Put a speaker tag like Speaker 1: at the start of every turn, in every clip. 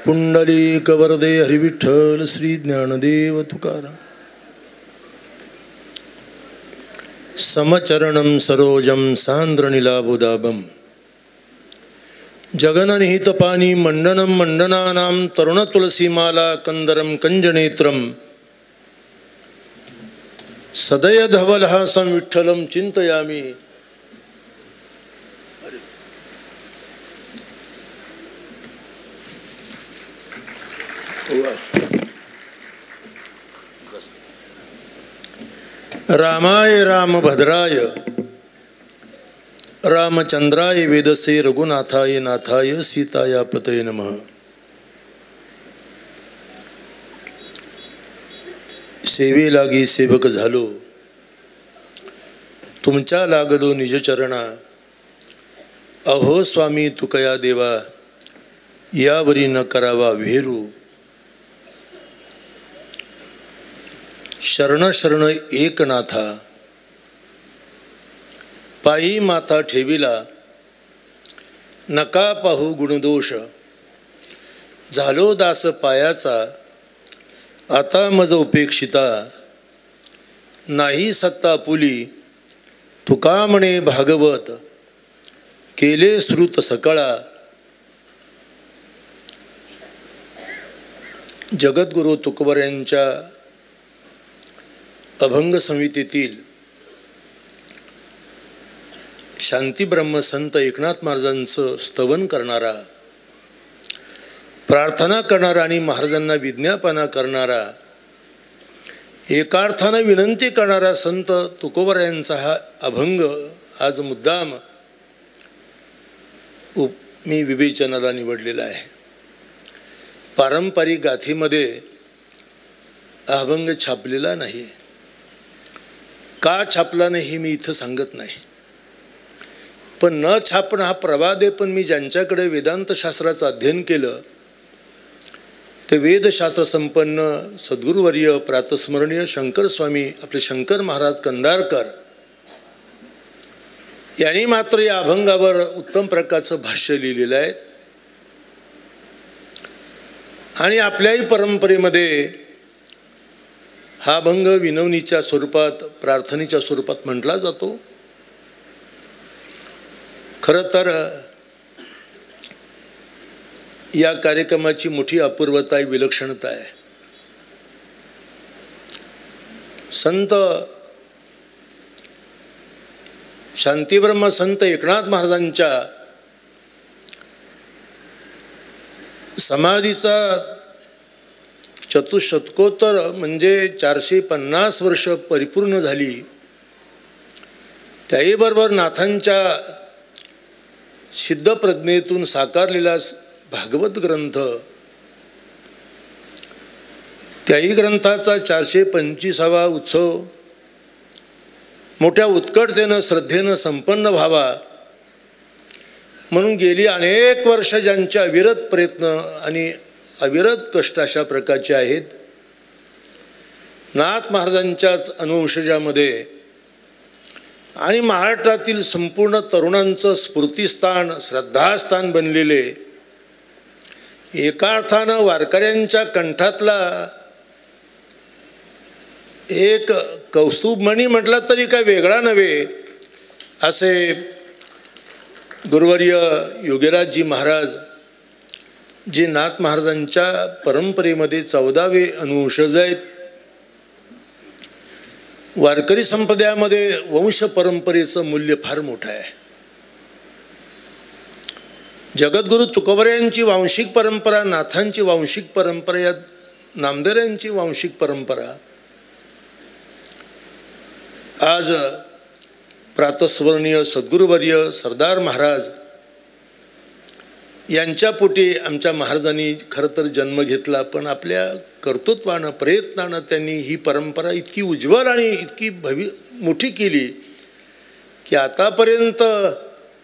Speaker 1: पुंडलिक वरदे हरिविठ्ठल श्री ज्ञानदेव तुकाराम. समचरणं सरोजं सान्द्रनीलाबुदाभं जगननिहितपानी मंडनं मंडनानां तरुणतुलसीमाला कंदरं कंजनेत्रं सदयधवलहासं विठ्ठलं चिंतयामि. रामाय रामभद्राय रामचंद्राय वेदसे रघुनाथाय नाथाय सीताया पतये नमः. सेवे लागी सेवक झालो, तुमच्या लागलो निजचरणा. अहो स्वामी तुकया देवा, यावरी न करावा वेरू. शरण शरण एकनाथा, पायी माथा ठेविला. नका पाहू गुणदोष, झालो दास पायाचा. आता मज उपेक्षिता, नाही सत्ता पुली. तुका म्हणे भागवत, केले श्रुत सकळा. जगद्गुरु तुकोबऱ्यांच्या अभंग संहितेतील शांती ब्रह्म संत एकनाथ महाराजांचं स्तवन करणारा, प्रार्थना करणारा आणि महाराजांना विज्ञापना करणारा, एकार्थानं विनंती करणारा संत तुकोबरायांचा हा अभंग आज मुद्दाम मी विवेचनाला निवडलेला आहे. पारंपरिक गाथेमध्ये हा अभंग छापलेला नाही. का छापला नाही हे मी इथं सांगत नाही, पण न छापणं हा प्रवाद आहे. पण मी ज्यांच्याकडे वेदांत शास्त्राचं अध्ययन केलं ते वेदशास्त्र संपन्न सद्गुरुवर्य प्रातस्मरणीय शंकर स्वामी आपले शंकर महाराज कंधारकर यांनी मात्र या अभंगावर उत्तम प्रकारचं भाष्य लिहिलेलं आहे. आणि आपल्याही परंपरेमध्ये हा अभंग विनवणीच्या स्वरूपात, प्रार्थनेच्या स्वरूपात म्हटला जातो. खरं तर या कार्यक्रमाची मोठी अपूर्वता आहे, विलक्षणता आहे. संत शांतीब्रह्म संत एकनाथ महाराजांच्या समाधीचा चतुशतकोत्तर म्हणजे 450 वर्ष परिपूर्ण झाली. त्याही बरोबर नाथांच्या सिद्ध प्रज्ञेतून साकारलेला भागवत ग्रंथ, त्याही ग्रंथाचा 425वा उत्सव मोठ्या उत्कटतेनं श्रद्धेनं संपन्न व्हावा म्हणून गेली अनेक वर्ष ज्यांच्या अविरत प्रयत्न आणि अविरत कष्ट अशा प्रकारचे आहेत. नाथ महाराजांच्याच अनुवंशजामध्ये आणि महाराष्ट्रातील संपूर्ण तरुणांचं स्फूर्तिस्थान, श्रद्धास्थान बनलेले, एका अर्थानं वारकऱ्यांच्या कंठातला एक कौस्तुभमणी म्हटला तरी काय वेगळा नव्हे असे गुरुवर्य योगीराजजी महाराज, जे नाथ महाराजांच्या परंपरेमध्ये 14वे अनुवंशज आहेत. वारकरी संप्रदायामध्ये वंश परंपरेचं मूल्य फार मोठं आहे. जगद्गुरु तुकोबऱ्यांची वांशिक परंपरा, नाथांची वांशिक परंपरा, या नामदेवांची वांशिक परंपरा आज प्रातस्मरणीय सद्गुरुवर्य सरदार महाराज यांच्या पोटी आमच्या महाराजांनी खरं तर जन्म घेतला. पण आपल्या कर्तृत्वानं, प्रयत्नानं त्यांनी ही परंपरा इतकी उज्ज्वल आणि इतकी मोठी केली की आतापर्यंत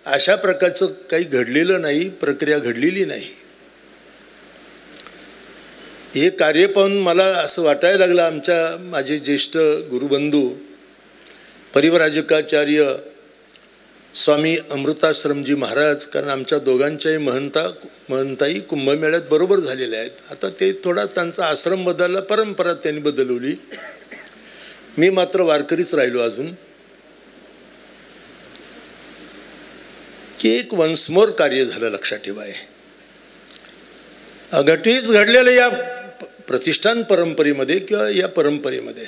Speaker 1: अशा प्रकारचं काही घडलेलं नाही, प्रक्रिया घडलेली नाही. हे कार्य पाहून मला असं वाटायला लागलं, माझे ज्येष्ठ गुरुबंधू परिव्राजकाचार्य स्वामी अमृताश्रमजी महाराज, कारण आमच्या दोघांच्याही महंताई कुंभमेळ्यात बरोबर झालेल्या आहेत. आता ते थोडा त्यांचा आश्रम बदलला, परंपरा त्यांनी बदलवली. मी मात्र वारकरीच राहिलो अजून. की एक वन्स मोर कार्य झालं, लक्षात ठेवा. अघटित घडलेलं या प्रतिष्ठान परंपरेमध्ये किंवा या परंपरेमध्ये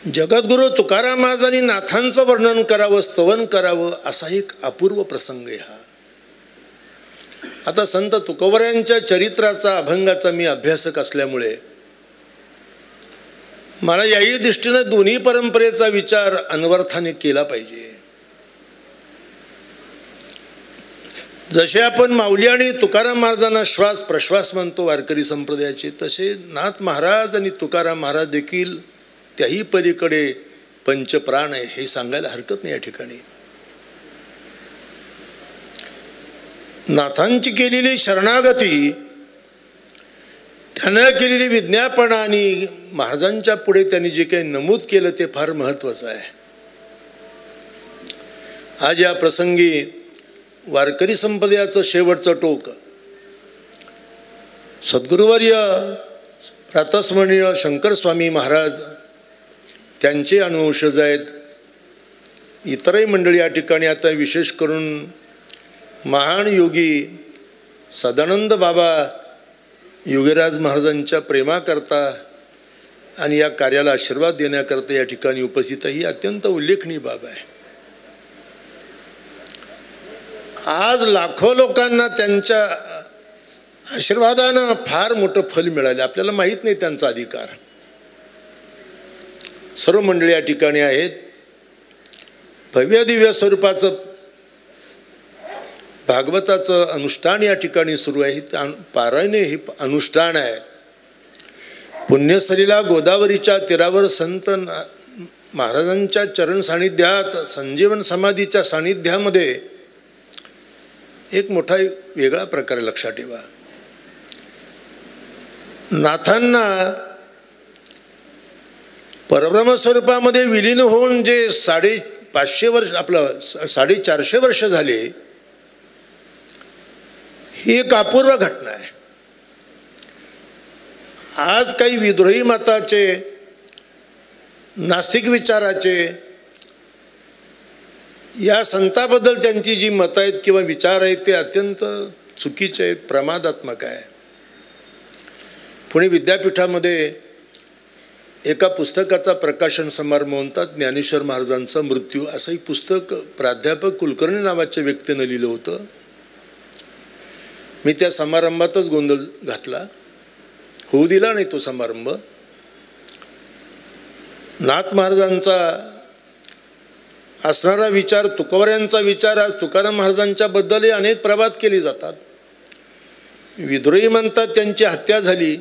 Speaker 1: जगद्गुरु तुकाराम महाराजांनी नाथांचं वर्णन करावं, स्तवन करावं, असा एक अपूर्व प्रसंग आहे हा. आता संत तुकोबरायांच्या चरित्राचा, अभंगाचा मी अभ्यासक असल्यामुळे मला याही दृष्टीनं दोन्ही परंपरेचा विचार अनवर्थाने केला पाहिजे. जसे आपण माऊली आणि तुकाराम महाराजांना श्वास प्रश्वास म्हणतो वारकरी संप्रदायाचे, तसे नाथ महाराज आणि तुकाराम महाराज देखील त्याही पलीकडे पंचप्राण आहे, हे सांगायला हरकत नाही. या ठिकाणी नाथांची केलेली शरणागती, त्यानं केलेली विज्ञापना आणि महाराजांच्या पुढे त्यांनी जे काही नमूद केलं ते फार महत्त्वाचं आहे. आज या प्रसंगी वारकरी संप्रदायाचं शेवटचं टोक सद्गुरुवर्य प्रातस्मरणीय शंकर स्वामी महाराज, त्यांचे अनुवंशज आहेत. इतरही मंडळी या ठिकाणी, आता विशेष करून महान योगी सदानंद बाबा योगीराज महाराजांच्या प्रेमाकरता आणि या कार्याला आशीर्वाद देण्याकरता या ठिकाणी उपस्थित, ही अत्यंत उल्लेखनीय बाब आहे. आज लाखो लोकांना त्यांच्या आशीर्वादानं फार मोठं फल मिळाले. आपल्याला माहीत नाही त्यांचा अधिकार. सर्व मंडळी या ठिकाणी आहेत. भव्य दिव्य स्वरूपाचं भागवताचं अनुष्ठान या ठिकाणी सुरू आहे. पारायणे हे अनुष्ठान आहे. पुण्यसलीला गोदावरीच्या तीरावर संत महाराजांच्या चरण सानिध्यात, संजीवन समाधीच्या सानिध्यामध्ये एक मोठा वेगळा प्रकार लक्षात ठेवा. नाथांना परब्रह्म स्वरूपामध्ये विलीन होऊन जे 550 वर्ष, आपलं 450 वर्ष झाले, ही एक अपूर्व घटना आहे. आज काही विद्रोही मताचे, नास्तिक विचाराचे, या संताबद्दल त्यांची जी मतं आहेत किंवा विचार आहेत ते अत्यंत चुकीचे आहेत, प्रमादात्मक आहे. पुणे विद्यापीठामध्ये एका पुस्तकाचा प्रकाशन समारंभ होतात, ज्ञानेश्वर महाराजांचा मृत्यू, असं एक पुस्तक प्राध्यापक कुलकर्णी नावाच्या व्यक्तीनं लिहिलं होतं. मी त्या समारंभातच गोंधळ घातला, होऊ दिला नाही तो समारंभ. नाथ महाराजांचा असणारा विचार, तुकोबरायांचा विचार, आज तुकाराम महाराजांच्या बद्दलही अनेक प्रवाद केले जातात. विद्रोही म्हणतात त्यांची हत्या झाली,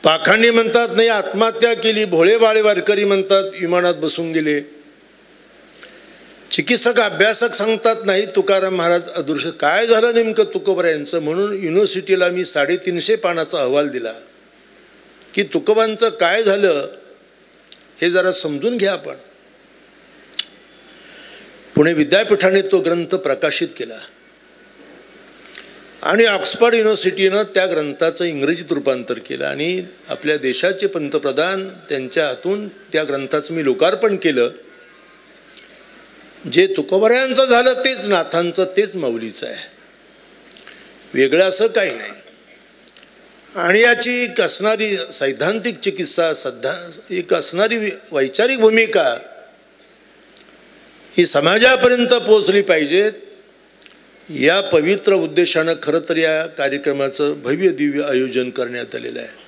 Speaker 1: पाखांडी म्हणतात नाही आत्महत्या केली, भोळे बाळे वारकरी म्हणतात विमानात बसून गेले, चिकित्सक अभ्यासक सांगतात नाही तुकाराम महाराज अदृश्य. काय झालं नेमकं तुकोबरायांचं, म्हणून युनिव्हर्सिटीला मी 350 पानाचा अहवाल दिला की तुकोबांचं काय झालं हे जरा समजून घ्या आपण. पुणे विद्यापीठाने तो ग्रंथ प्रकाशित केला आणि ऑक्सफर्ड युनिव्हर्सिटीनं त्या ग्रंथाचं इंग्रजीत रूपांतर केलं आणि आपल्या देशाचे पंतप्रधान त्यांच्या हातून त्या ग्रंथाचं मी लोकार्पण केलं. जे तुकोबरायांचं झालं तेच नाथांचं, तेच माऊलीचं आहे, वेगळं असं काही नाही. आणि याची एक असणारी सैद्धांतिक चिकित्सा, एक असणारी वैचारिक भूमिका ही समाजापर्यंत पोहोचली पाहिजेत. या पवित्र उद्देशानं खरं तर या कार्यक्रमाचं भव्य दिव्य आयोजन करण्यात आलेलं आहे.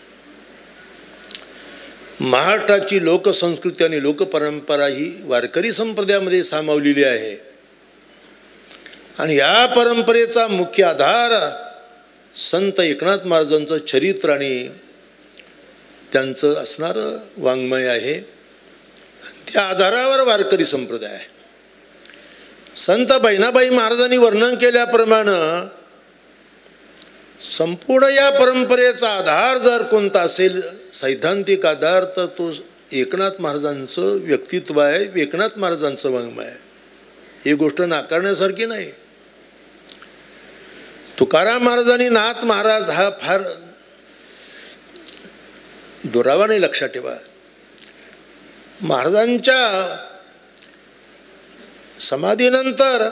Speaker 1: महाराष्ट्राची लोकसंस्कृती आणि लोकपरंपरा ही वारकरी संप्रदायामध्ये सामावलेली आहे आणि या परंपरेचा मुख्य आधार संत एकनाथ महाराजांचं चरित्र आणि त्यांचं असणारं वाङ्मय आहे. त्या आधारावर वारकरी संप्रदाय आहे. संत बहिणाबाई महाराजांनी वर्णन केल्याप्रमाणे संपूर्ण या परंपरेचा आधार जर कोणता असेल, सैद्धांतिक आधार, तर तो एकनाथ महाराजांचं व्यक्तित्व आहे, एकनाथ महाराजांचं वाङ्मय आहे. ही गोष्ट नाकारण्यासारखी नाही. तुकाराम महाराजांनी नाथ महाराज हा फार दुरावा नाही, लक्षात ठेवा. महाराजांच्या समाधीनंतर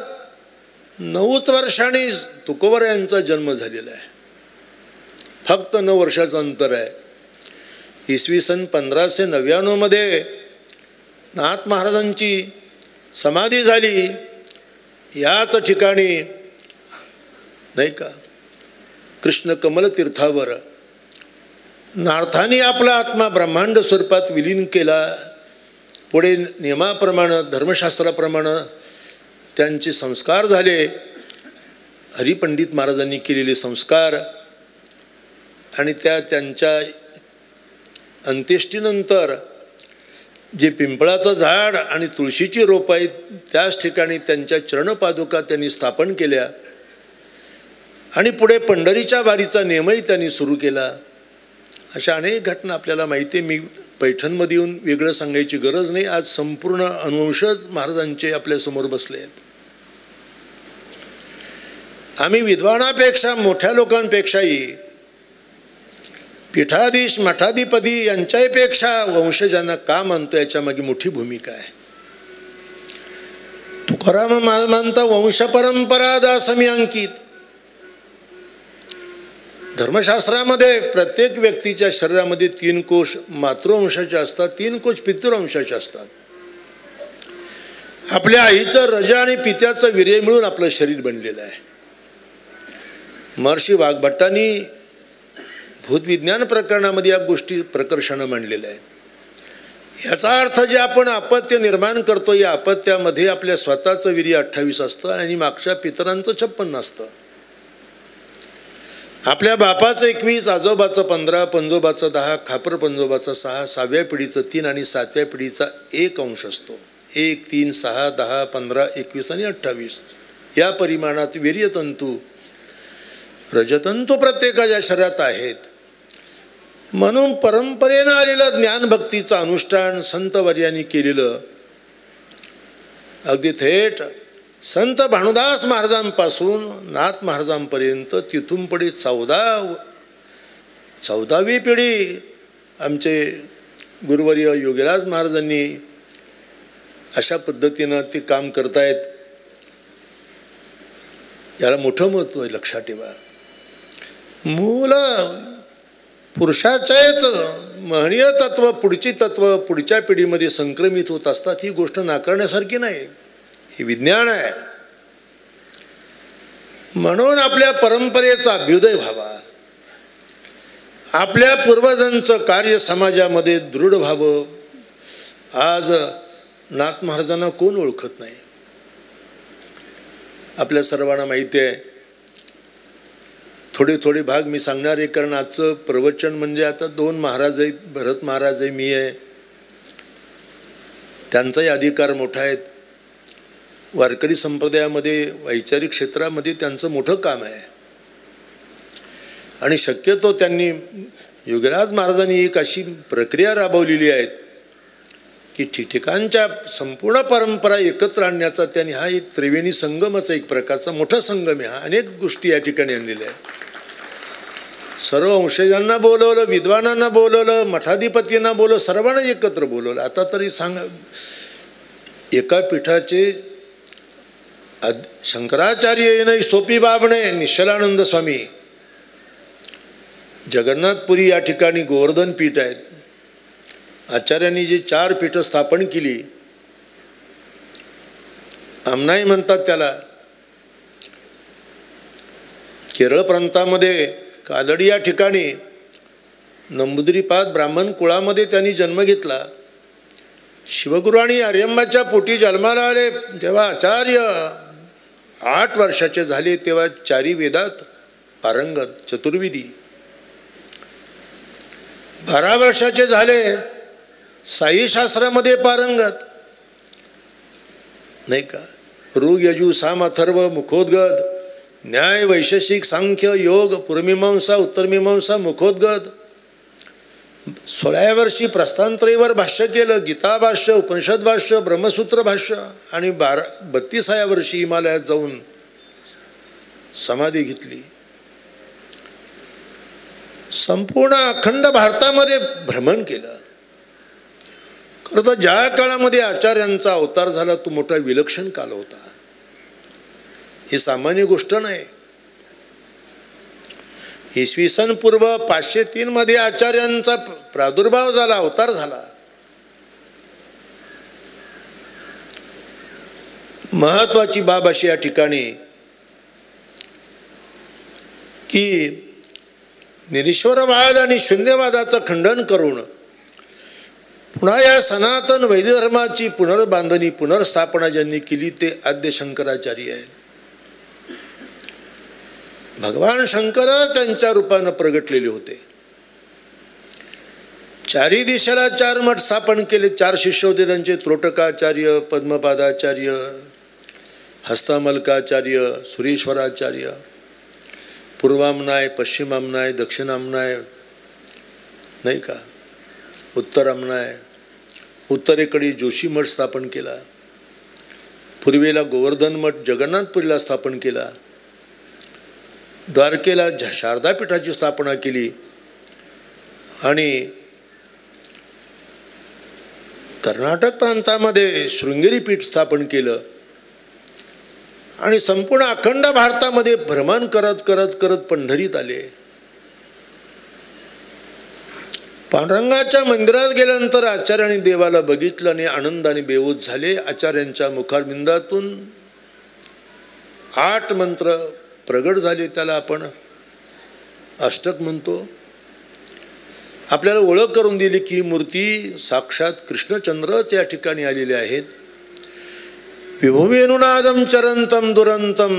Speaker 1: 9 वर्षांनी तुकोबर यांचा जन्म झालेला आहे. फक्त 9 वर्षाचं अंतर आहे. इसवी सन 1599 मध्ये नाथ महाराजांची समाधी झाली याच ठिकाणी, नाही का, कृष्ण कमल तीर्थावर. नाथांनी आपला आत्मा ब्रह्मांड स्वरूपात विलीन केला. पुढे नियमाप्रमाणे, धर्मशास्त्राप्रमाणे त्यांचे संस्कार झाले. हरिपंडित महाराजांनी केलेले संस्कार. आणि त्यांच्या अंत्येष्टीनंतर जे पिंपळाचं झाड आणि तुळशीची रोप आहेत त्याच ठिकाणी त्यांच्या चरणपादुका त्यांनी स्थापन केल्या. आणि पुढे पंढरीच्या वारीचा नियमही त्यांनी सुरू केला. अशा अनेक घटना आपल्याला माहिती आहे. मी पैठणमध्ये येऊन वेगळं सांगायची गरज नाही. आज संपूर्ण अनुवंशज महाराजांचे आपल्यासमोर बसले आहेत. आम्ही विद्वानापेक्षा, मोठ्या लोकांपेक्षाही, पीठाधीश मठाधिपती यांच्यापेक्षा वंशजांना का मानतो याच्या मागे मोठी भूमिका आहे. तुकाराम महाराज मानता वंश परंपरा दासमी अंकित. धर्मशास्त्रामध्ये प्रत्येक व्यक्तीच्या शरीरामध्ये 3 कोश मातृवंशाचे असतात, 3 कोश पितृवंशाचे असतात. आपल्या आईचं रज आणि पित्याचं वीर्य मिळून आपलं शरीर बनलेलं आहे. महर्षी वाघभट्टांनी भूतविज्ञान प्रकरणामध्ये या गोष्टी प्रकर्षानं मांडलेल्या आहेत. याचा अर्थ जे आपण अपत्य निर्माण करतो, या अपत्यामध्ये आपल्या स्वतःचं वीर्य 28 असतं आणि मागच्या पितरांचं 56 असतं. आपल्या बापाचं 21, आजोबाचं 15, पंजोबाचं 10, खापर पंजोबाचं 6, 6व्या पिढीचं 3 आणि 7व्या पिढीचा 1 अंश असतो. 1, 3, 6, 10, 15, 21 आणि 28 या परिमाणात वीर्यतंतू, रजतंतू प्रत्येकाच्या शरीरात आहेत. म्हणून परंपरेनं आलेलं ज्ञानभक्तीचं अनुष्ठान संतवर्यांनी केलेलं, अगदी थेट संत भानुदास महाराजांपासून नाथ महाराजांपर्यंत, तिथून पुढे 14वी पिढी आमचे गुरुवर्य योगीराज महाराजांनी अशा पद्धतीनं ते काम करतायत. याला मोठं महत्त्व आहे, लक्षात ठेवा. मूल पुरुषाचेच महनीय तत्व, पुढची तत्व पुढच्या पिढीमध्ये संक्रमित होत असतात. ही गोष्ट नाकारण्यासारखी नाही, हे विज्ञान आहे. म्हणून आपल्या परंपरेचा अभ्युदय व्हावा, आपल्या पूर्वजांचं कार्य समाजामध्ये दृढ व्हावं. आज नाथ महाराजांना कोण ओळखत नाही? आपल्या सर्वांना माहिती आहे. थोडे भाग मी सांगणार आहे, कारण आजचं प्रवचन म्हणजे आता 2 महाराज आहेत, भरत महाराज आहे, मी आहे. त्यांचाही अधिकार मोठा आहे. वारकरी संप्रदायामध्ये, वैचारिक क्षेत्रामध्ये त्यांचं मोठं काम आहे. आणि शक्यतो त्यांनी, योगीराज महाराजांनी एक अशी प्रक्रिया राबवलेली आहे की ठिकठिकाणच्या संपूर्ण परंपरा एकत्र आणण्याचा त्यांनी हा एक त्रिवेणी संगमचा एक प्रकारचा मोठा संगम आहे. हा अनेक गोष्टी या ठिकाणी आणलेल्या आहेत. सर्व वंशजांना बोलवलं, विद्वानांना बोलवलं, मठाधिपतींना बोलवलं, सर्वांना एकत्र बोलवलं. आता तरी सांगा, एका पीठाचे शंकराचार्य नाही, सोपी बाब नाही, निश्चलानंद स्वामी, जगन्नाथपुरी या ठिकाणी गोवर्धन पीठ आहेत. आचार्यांनी जी 4 पीठं स्थापन केली, आमनाई म्हणतात त्याला. केरळ प्रांतामध्ये कालडी या ठिकाणी नंबुद्रीपाद ब्राह्मण कुळामध्ये त्यांनी जन्म घेतला. शिवगुरु आणि आर्यंबाच्या पोटी जन्माला आले. जेव्हा आचार्य 8 वर्षाचे झाले तेव्हा 4 वेदात पारंगत, चतुर्विधी. 12 वर्षाचे झाले साई शास्त्रामध्ये पारंगत, नाही का. ऋग, यजु, साम, अथर्व, मुखोद्गत, न्याय, वैशेषिक, सांख्य, योग, पूर्वमीमांसा, उत्तरमीमांसा, मुखोद्गत, 16व्या वर्षी प्रस्थानत्रयीवर भाष्य केलं, गीता भाष्य, उपनिषद भाष्य, ब्रह्मसूत्र भाष्य, आणि 32व्या वर्षी हिमालयात जाऊन समाधी घेतली. संपूर्ण अखंड भारतामध्ये भ्रमण केलं. खरं तर ज्या काळामध्ये आचार्यांचा अवतार झाला तो मोठा विलक्षण काल होता. ही सामान्य गोष्ट नाही. इसवी सन पूर्व 503 मध्ये आचार्यांचा प्रादुर्भाव झाला, अवतार झाला. महत्वाची बाब अशी या ठिकाणी की निरीश्वरवाद आणि शून्यवादाचं खंडन करून पुन्हा या सनातन वैदिक धर्माची पुनर्बांधणी, पुनर्स्थापना ज्यांनी केली ते आद्य शंकराचार्य आहेत. भगवान शंकर त्यांच्या रूपानं प्रगटलेले होते. चारी दिशेला 4 मठ स्थापन केले. 4 शिष्य होते त्यांचे: त्रोटकाचार्य, पद्मपादाचार्य, हस्तमलकाचार्य, सुरेश्वराचार्य, पूर्वामनाय, पश्चिमामनाय, दक्षिणामनाय, नाही का, उत्तरामनाय. उत्तरेकडे जोशी मठ स्थापन केला. पूर्वेला गोवर्धन मठ जगन्नाथपुरीला स्थापन केला. द्वारकेला शारदापीठाची स्थापना केली आणि कर्नाटक प्रांतामध्ये शृंगेरी पीठ स्थापन केलं आणि संपूर्ण अखंड भारतामध्ये भ्रमण करत करत करत पंढरीत आले. पांडुरंगाच्या मंदिरात गेल्यानंतर आचार्यांनी देवाला बघितलं आणि आनंदाने बेहोश झाले. आचार्यांच्या मुखारबिंदातून 8 मंत्र प्रगट झाले. त्याला आपण अष्टक म्हणतो. आपल्याला ओळख करून दिली की मूर्ती साक्षात कृष्णचंद्रच या ठिकाणी आलेले आहेत. विभुवेनुनादम चरंतम दुरंतम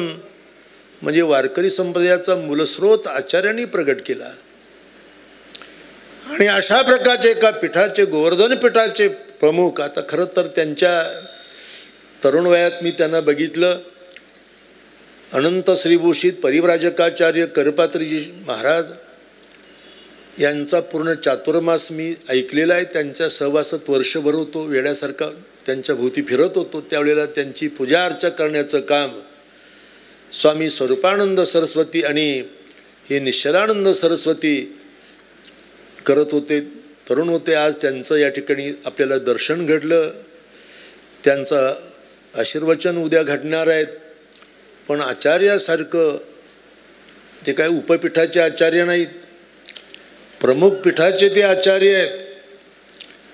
Speaker 1: म्हणजे वारकरी संप्रदायाचा मूलस्रोत आचार्यांनी प्रगट केला. आणि अशा प्रकारचे एका पीठाचे, गोवर्धन पीठाचे प्रमुख, आता खरं तर त्यांच्या तरुण वयात मी त्यांना बघितलं, अनंत श्रीभूषित परिव्राजकाचार्य करपात्रीजी महाराज यांचा पूर्ण चातुर्मास मी ऐकलेला आहे. त्यांच्या सहवासात वर्षभर होतो, वेड्यासारखा त्यांच्या भोवती फिरत होतो. त्यावेळेला त्यांची पूजा अर्चा करण्याचं काम स्वामी स्वरूपानंद सरस्वती आणि हे निश्चलानंद सरस्वती करत होते. तरुण होते. आज त्यांचं या ठिकाणी आपल्याला दर्शन घडलं. त्यांचं आशीर्वचन उद्या घडणार आहेत. पण आचार्यासारखं ते काय उपपीठाचे आचार्य नाहीत, प्रमुख पीठाचे ते आचार्य आहेत.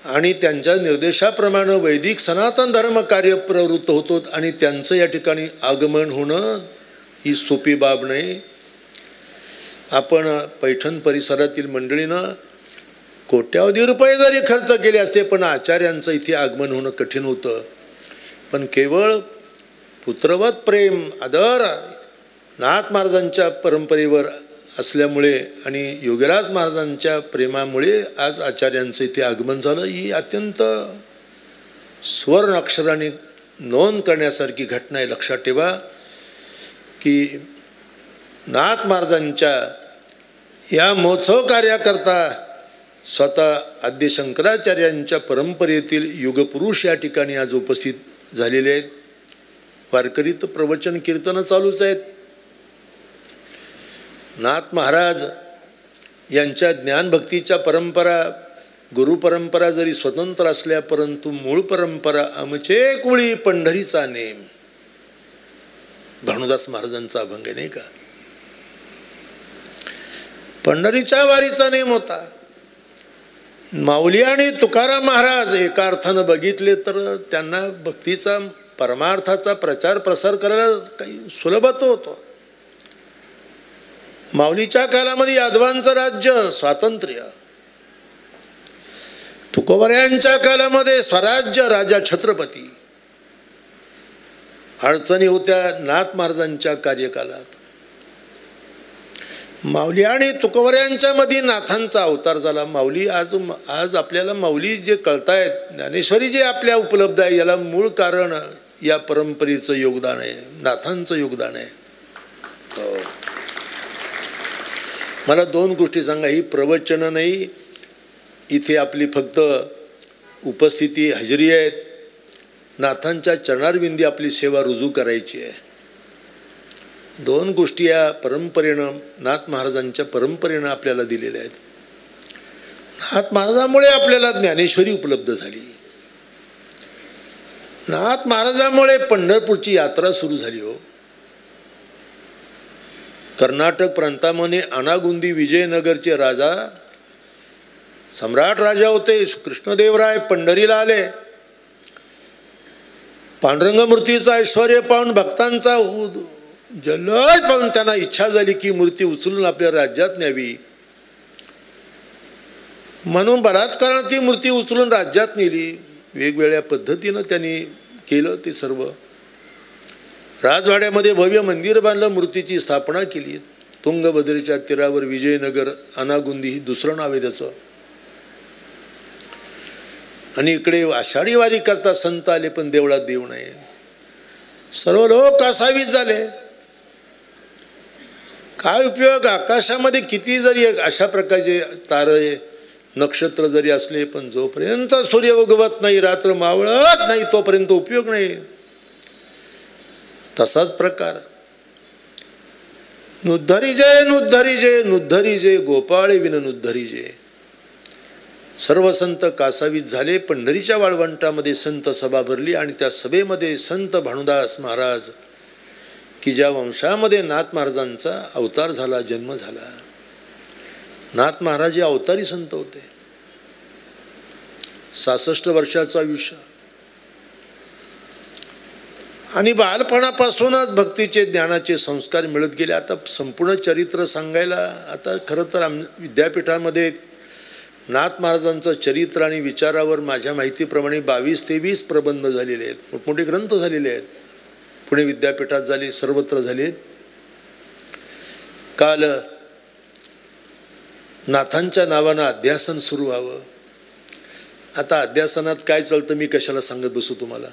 Speaker 1: आणि त्यांच्या निर्देशाप्रमाणे वैदिक सनातन धर्म कार्य प्रवृत्त होतो. आणि त्यांचं या ठिकाणी आगमन होणं ही सोपी बाब नाही. आपण पैठण परिसरातील मंडळीनं कोट्यावधी रुपये जरी खर्च केले असते पण आचार्यांचं इथे आगमन होणं कठीण होतं. पण केवळ पुत्रवत प्रेम, आदर नाथ महाराजांच्या परंपरेवर असल्यामुळे आणि योगीराज महाराजांच्या प्रेमामुळे आज आचार्यांचं इथे आगमन झालं. ही अत्यंत स्वर्ण अक्षराने नोंद करण्यासारखी घटना आहे. लक्षात ठेवा की नाथ महाराजांच्या या महोत्सव कार्याकरता स्वतः आद्य शंकराचार्यांच्या परंपरेतील युगपुरुष या ठिकाणी आज उपस्थित झालेले आहेत. वारकरीत प्रवचन कीर्तन चालूच आहेत. नाथ महाराज यांच्या ज्ञानभक्तीच्या परंपरा, गुरुपरंपरा जरी स्वतंत्र असल्या परंतु मूळ परंपरा आमचे कुळी पंढरीचा नेम, भानुदास महाराजांचा अभंग आहे नाही का. पंढरीच्या वारीचा नेम होता. माऊली आणि तुकाराम महाराज एका अर्थानं बघितले तर त्यांना भक्तीचा, परमार्थाचा प्रचार प्रसार करायला काही सुलभत्व होतं. माऊलीच्या कालामध्ये यादवांचं राज्य, स्वातंत्र्य. तुकोबऱ्यांच्या कालामध्ये स्वराज्य, राजा छत्रपती. अडचणी होत्या नाथ महाराजांच्या कार्यकालात. माऊली आणि तुकोबऱ्यांच्या मध्ये नाथांचा अवतार झाला. माऊली आज आपल्याला माऊली जे कळतायत, ज्ञानेश्वरी जे आपल्या उपलब्ध आहे, याला मूळ कारण या परंपरेचं योगदान आहे, नाथांचं योगदान आहे. मला 2 गोष्टी सांगा. ही प्रवचनं नाही, इथे आपली फक्त उपस्थिती हजेरी आहेत. नाथांच्या चरणारविंदी आपली सेवा रुजू करायची आहे. 2 गोष्टी या परंपरेनं, नाथ महाराजांच्या परंपरेनं आपल्याला दिलेल्या आहेत. नाथ महाराजांमुळे आपल्याला ज्ञानेश्वरी उपलब्ध झाली. नाथ महाराजांमुळे पंढरपूरची यात्रा सुरू झाली. हो, कर्नाटक प्रांतामध्ये अनागुंदी विजयनगरचे राजा, सम्राट राजा होते कृष्णदेवराय, पंढरीला आले. पांडुरंग मूर्तीचा ऐश्वर्य पाहून, भक्तांचा जल्लोष पाहून त्यांना इच्छा झाली की मूर्ती उचलून आपल्या राज्यात न्यावी. म्हणून बलात्काराने ती मूर्ती उचलून राज्यात नेली. वेगवेगळ्या पद्धतीनं त्यांनी केलं ते सर्व. राजवाड्यामध्ये भव्य मंदिर बांधलं, मूर्तीची स्थापना केली. तुंगभद्रेच्या तीरावर विजयनगर, अनागुंदी ही दुसरं नाव आहे त्याचं. आणि इकडे आषाढी वारी करता संत आले, पण देवळात देव नाही. सर्व लोक कासावीस झाले. काय उपयोग? आकाशामध्ये किती जरी अशा प्रकारचे तारे नक्षत्र जरी असले, पण जोपर्यंत सूर्य उगवत नाही, रात्र मावळत नाही, तोपर्यंत उपयोग नाही. तसाच प्रकार नुद्धरी जय, नुद्धरी जय, नुद्धरी जय, गोपाळे विन नुद्धरी जय. सर्व संत कासावीस झाले. पंढरीच्या वाळवंटामध्ये संत सभा भरली आणि त्या सभेमध्ये संत भानुदास महाराज, की ज्या वंशामध्ये नाथ महाराजांचा अवतार झाला, जन्म झाला. नाथ महाराज हे अवतारी संत होते. 66 वर्षाचं आयुष्य आणि बालपणापासूनच भक्तीचे, ज्ञानाचे संस्कार मिळत गेले. आता संपूर्ण चरित्र सांगायला, आता खरं तर विद्यापीठामध्ये नाथ महाराजांचं चरित्र आणि विचारावर माझ्या माहितीप्रमाणे 22-23 प्रबंध झालेले आहेत, मोठमोठे ग्रंथ झालेले आहेत. पुणे विद्यापीठात झाले, सर्वत्र झालेत. काल नाथांच्या नावानं अध्यासन सुरू व्हावं. आता अध्यासनात काय चालतं मी कशाला सांगत बसू तुम्हाला,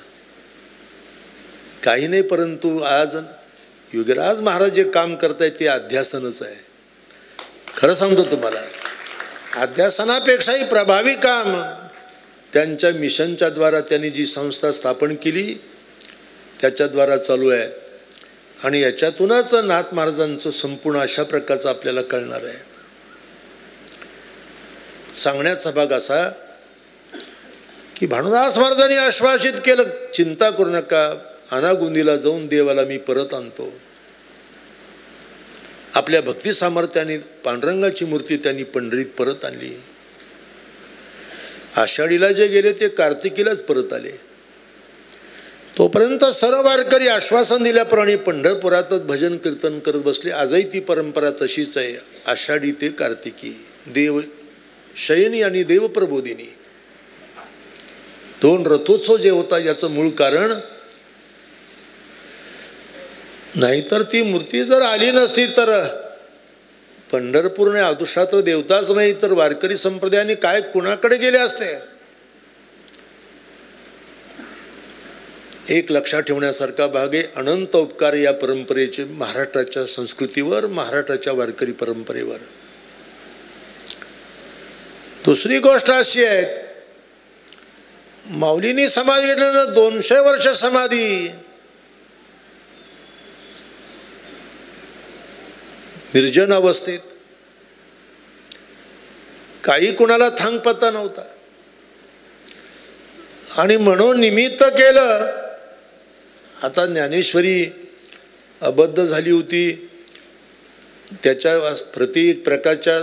Speaker 1: काही नाही. परंतु आज युगराज महाराज जे काम करतायत ते अध्यासनच आहे. खरं सांगतो तुम्हाला, अध्यासनापेक्षाही प्रभावी काम त्यांच्या मिशनच्या द्वारा त्यांनी जी संस्था स्थापन केली त्याच्याद्वारा चालू आहे. आणि याच्यातूनच नाथ महाराजांचं संपूर्ण अशा प्रकारचं आपल्याला कळणार आहे. सांगण्याचा भाग असा की भानुदास महाराजांनी आश्वासित केलं, चिंता करू नका, अनागुंदीला जाऊन देवाला मी परत आणतो. आपल्या भक्ती सामर्थ्याने पांडुरंगाची मूर्ती त्यांनी पंढरीत परत आणली. आषाढीला जे गेले ते कार्तिकीलाच परत आले. तोपर्यंत सर्व वारकरी आश्वासन दिल्याप्रमाणे पंढरपुरातच भजन कीर्तन करत बसले. आजही ती परंपरा तशीच आहे. आषाढी ते कार्तिकी, देव शयनी आणि देवप्रबोधिनी 2 रथोत्सव जे होता याचं मूळ कारण, नाहीतर ती मूर्ती जर आली नसती तर पंढरपूरने अदृष्टात्र देवताच नाही तर वारकरी संप्रदायाने काय कुणाकडे गेले असते. एक लक्षात ठेवण्यासारखा भाग आहे, अनंत उपकार या परंपरेचे महाराष्ट्राच्या संस्कृतीवर, महाराष्ट्राच्या वारकरी परंपरेवर. दुसरी गोष्ट अशी आहे, माऊलींनी समाधी घेतल्यानंतर 200 वर्ष समाधी निर्जन अवस्थेत, काही कुणाला थांग पत्ता नव्हता. आणि म्हणून निमित्त केलं. आता ज्ञानेश्वरी अबद्ध झाली होती, त्याच्या प्रत्येक प्रकारच्या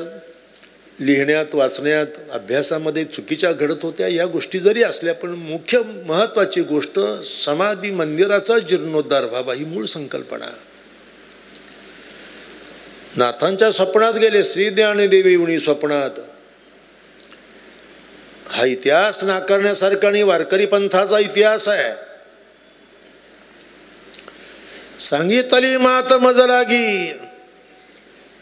Speaker 1: लिहिण्यात, वाचण्यात, अभ्यासामध्ये चुकीच्या घडत होत्या. या गोष्टी जरी असल्या पण मुख्य महत्त्वाची गोष्ट समाधी मंदिराचा जीर्णोद्धार व्हावा ही मूळ संकल्पना. नाथांच्या स्वप्नात गेले, श्रीज्ञानदेवी उणी स्वप्नात. हा इतिहास नाकारण्यासारखा आणि वारकरी पंथाचा इतिहास आहे. सांगितली मात मज लागी,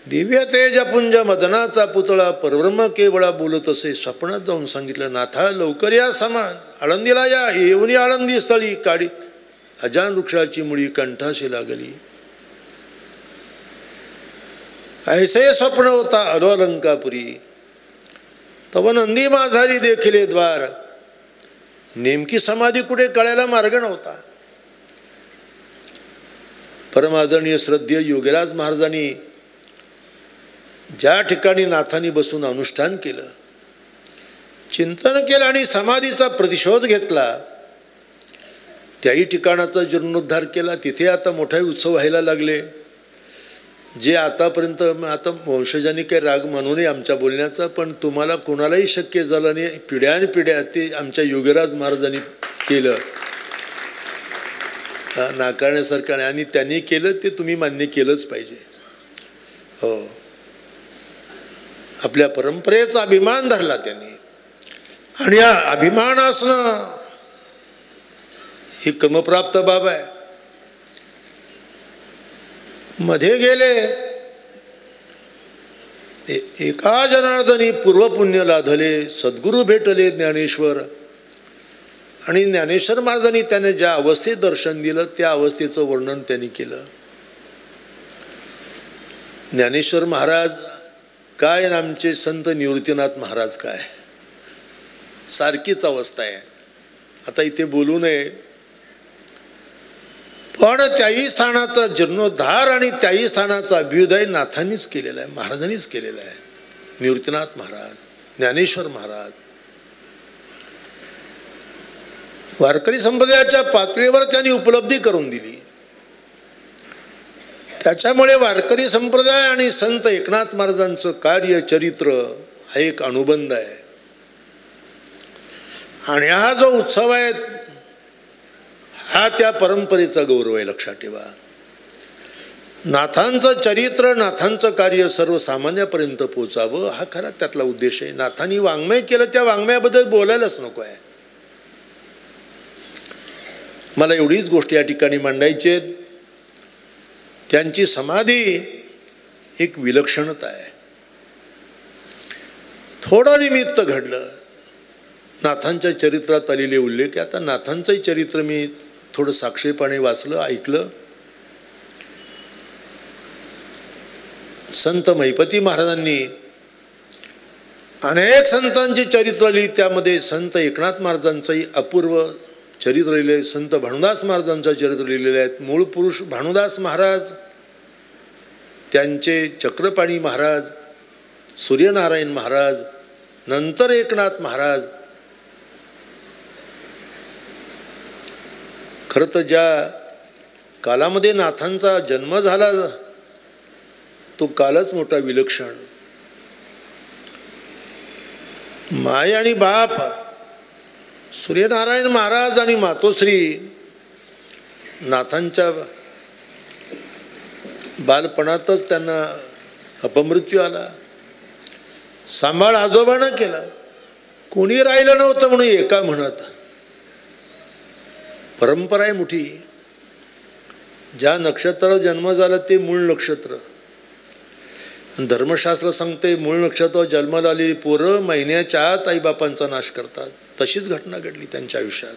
Speaker 1: दिव्य तेज पुंज मदनाचा पुतळा, परब्रह्म केवळा बोलत असे. स्वप्नात जाऊन सांगितलं, नाथा लवकर या समान, आळंदीला या. येऊनी आळंदी स्थळी काडी अजान वृक्षाची मुळी कंठाशी लागली. ऐसे स्वप्न होता अलो अलंकापुरी. तव नंदी माझारी देखिले द्वार. नेमकी समाधी कुठे कळायला मार्ग नव्हता. परमादरणीय श्रद्धेय योगीराज महाराजांनी ज्या ठिकाणी नाथांनी बसून अनुष्ठान केलं, चिंतन केलं आणि समाधीचा प्रतिशोध घेतला, त्याही ठिकाणाचा जीर्णोद्धार केला. तिथे आता मोठा उत्सव व्हायला लागले. जे आतापर्यंत आता वंशजांनी काही राग म्हणू नये आमच्या बोलण्याचा, पण तुम्हाला कोणालाही शक्य झालं नाही. पिढ्यानपिढ्या ते आमच्या योगीराज महाराजांनी केलं, नाकारण्यासारखं नाही. आणि त्यांनी केलं ते तुम्ही मान्य केलंच पाहिजे. हो, आपल्या परंपरेचा अभिमान धरला त्यांनी. आणि हा अभिमान असणं ही क्रमप्राप्त बाब आहे. मध्ये गेले एका जनार्दनी पूर्वपुण्य लाधले, सद्गुरू भेटले ज्ञानेश्वर. आणि ज्ञानेश्वर महाराजांनी त्याने ज्या अवस्थेत दर्शन दिलं त्या अवस्थेचं वर्णन त्यांनी केलं. ज्ञानेश्वर महाराज काय आणि आमचे संत निवृत्तीनाथ महाराज काय, सारखीच अवस्था आहे. आता इथे बोलू नये, पण त्याही स्थानाचा जीर्णोद्धार आणि त्याही स्थानाचा अभ्युदय नाथांनीच केलेला आहे, महाराजांनीच केलेला आहे. निवृत्तीनाथ महाराज, ज्ञानेश्वर महाराज वारकरी संप्रदायाच्या पातळीवर त्यांनी उपलब्धी करून दिली. त्याच्यामुळे वारकरी संप्रदाय आणि संत एकनाथ महाराजांचं कार्य चरित्र हा एक अनुबंध आहे. आणि हा जो उत्सव आहे हा त्या परंपरेचा गौरव आहे. लक्षात ठेवा, नाथांचं चरित्र, नाथांचं कार्य सर्वसामान्यापर्यंत पोचावं हा खरा त्यातला उद्देश आहे. नाथांनी वाङ्मय केलं, त्या वाङ्मयाबद्दल बोलायलाच नको आहे. मला एवढीच गोष्ट या ठिकाणी मांडायची आहे. त्यांची समाधी एक विलक्षणता आहे. थोडं निमित्त घडलं, नाथांच्या चरित्रात आलेले उल्लेख. आता नाथांचंही चरित्र मी थोडं साक्षेपाने वाचलं, ऐकलं. संत महिपती महाराजांनी अनेक संतांची चरित्र लिहिली. त्यामध्ये संत एकनाथ महाराजांचंही अपूर्व चरित्र लिहिले, संत भानुदास महाराजांचं चरित्र लिहिलेले आहेत. मूळ पुरुष भानुदास महाराज, त्यांचे चक्रपाणी महाराज, सूर्यनारायण महाराज, नंतर एकनाथ महाराज. खरं तर ज्या कालामध्ये नाथांचा जन्म झाला तो कालच मोठा विलक्षण. माय आणि बाप सूर्यनारायण महाराज आणि मातोश्री नाथांच्या बालपणातच त्यांना अपमृत्यू आला. सांभाळ आजोबानं केला, कोणी राहिलं नव्हतं म्हणून एका म्हणत. परंपरा आहे मोठी. ज्या नक्षत्रावर जन्म झाला ते मूळ नक्षत्र. धर्मशास्त्र सांगते मूळ नक्षत्रावर जन्माला आलेली पोरं महिन्याच्या आत आईबापांचा नाश करतात. तशीच घटना घडली त्यांच्या आयुष्यात.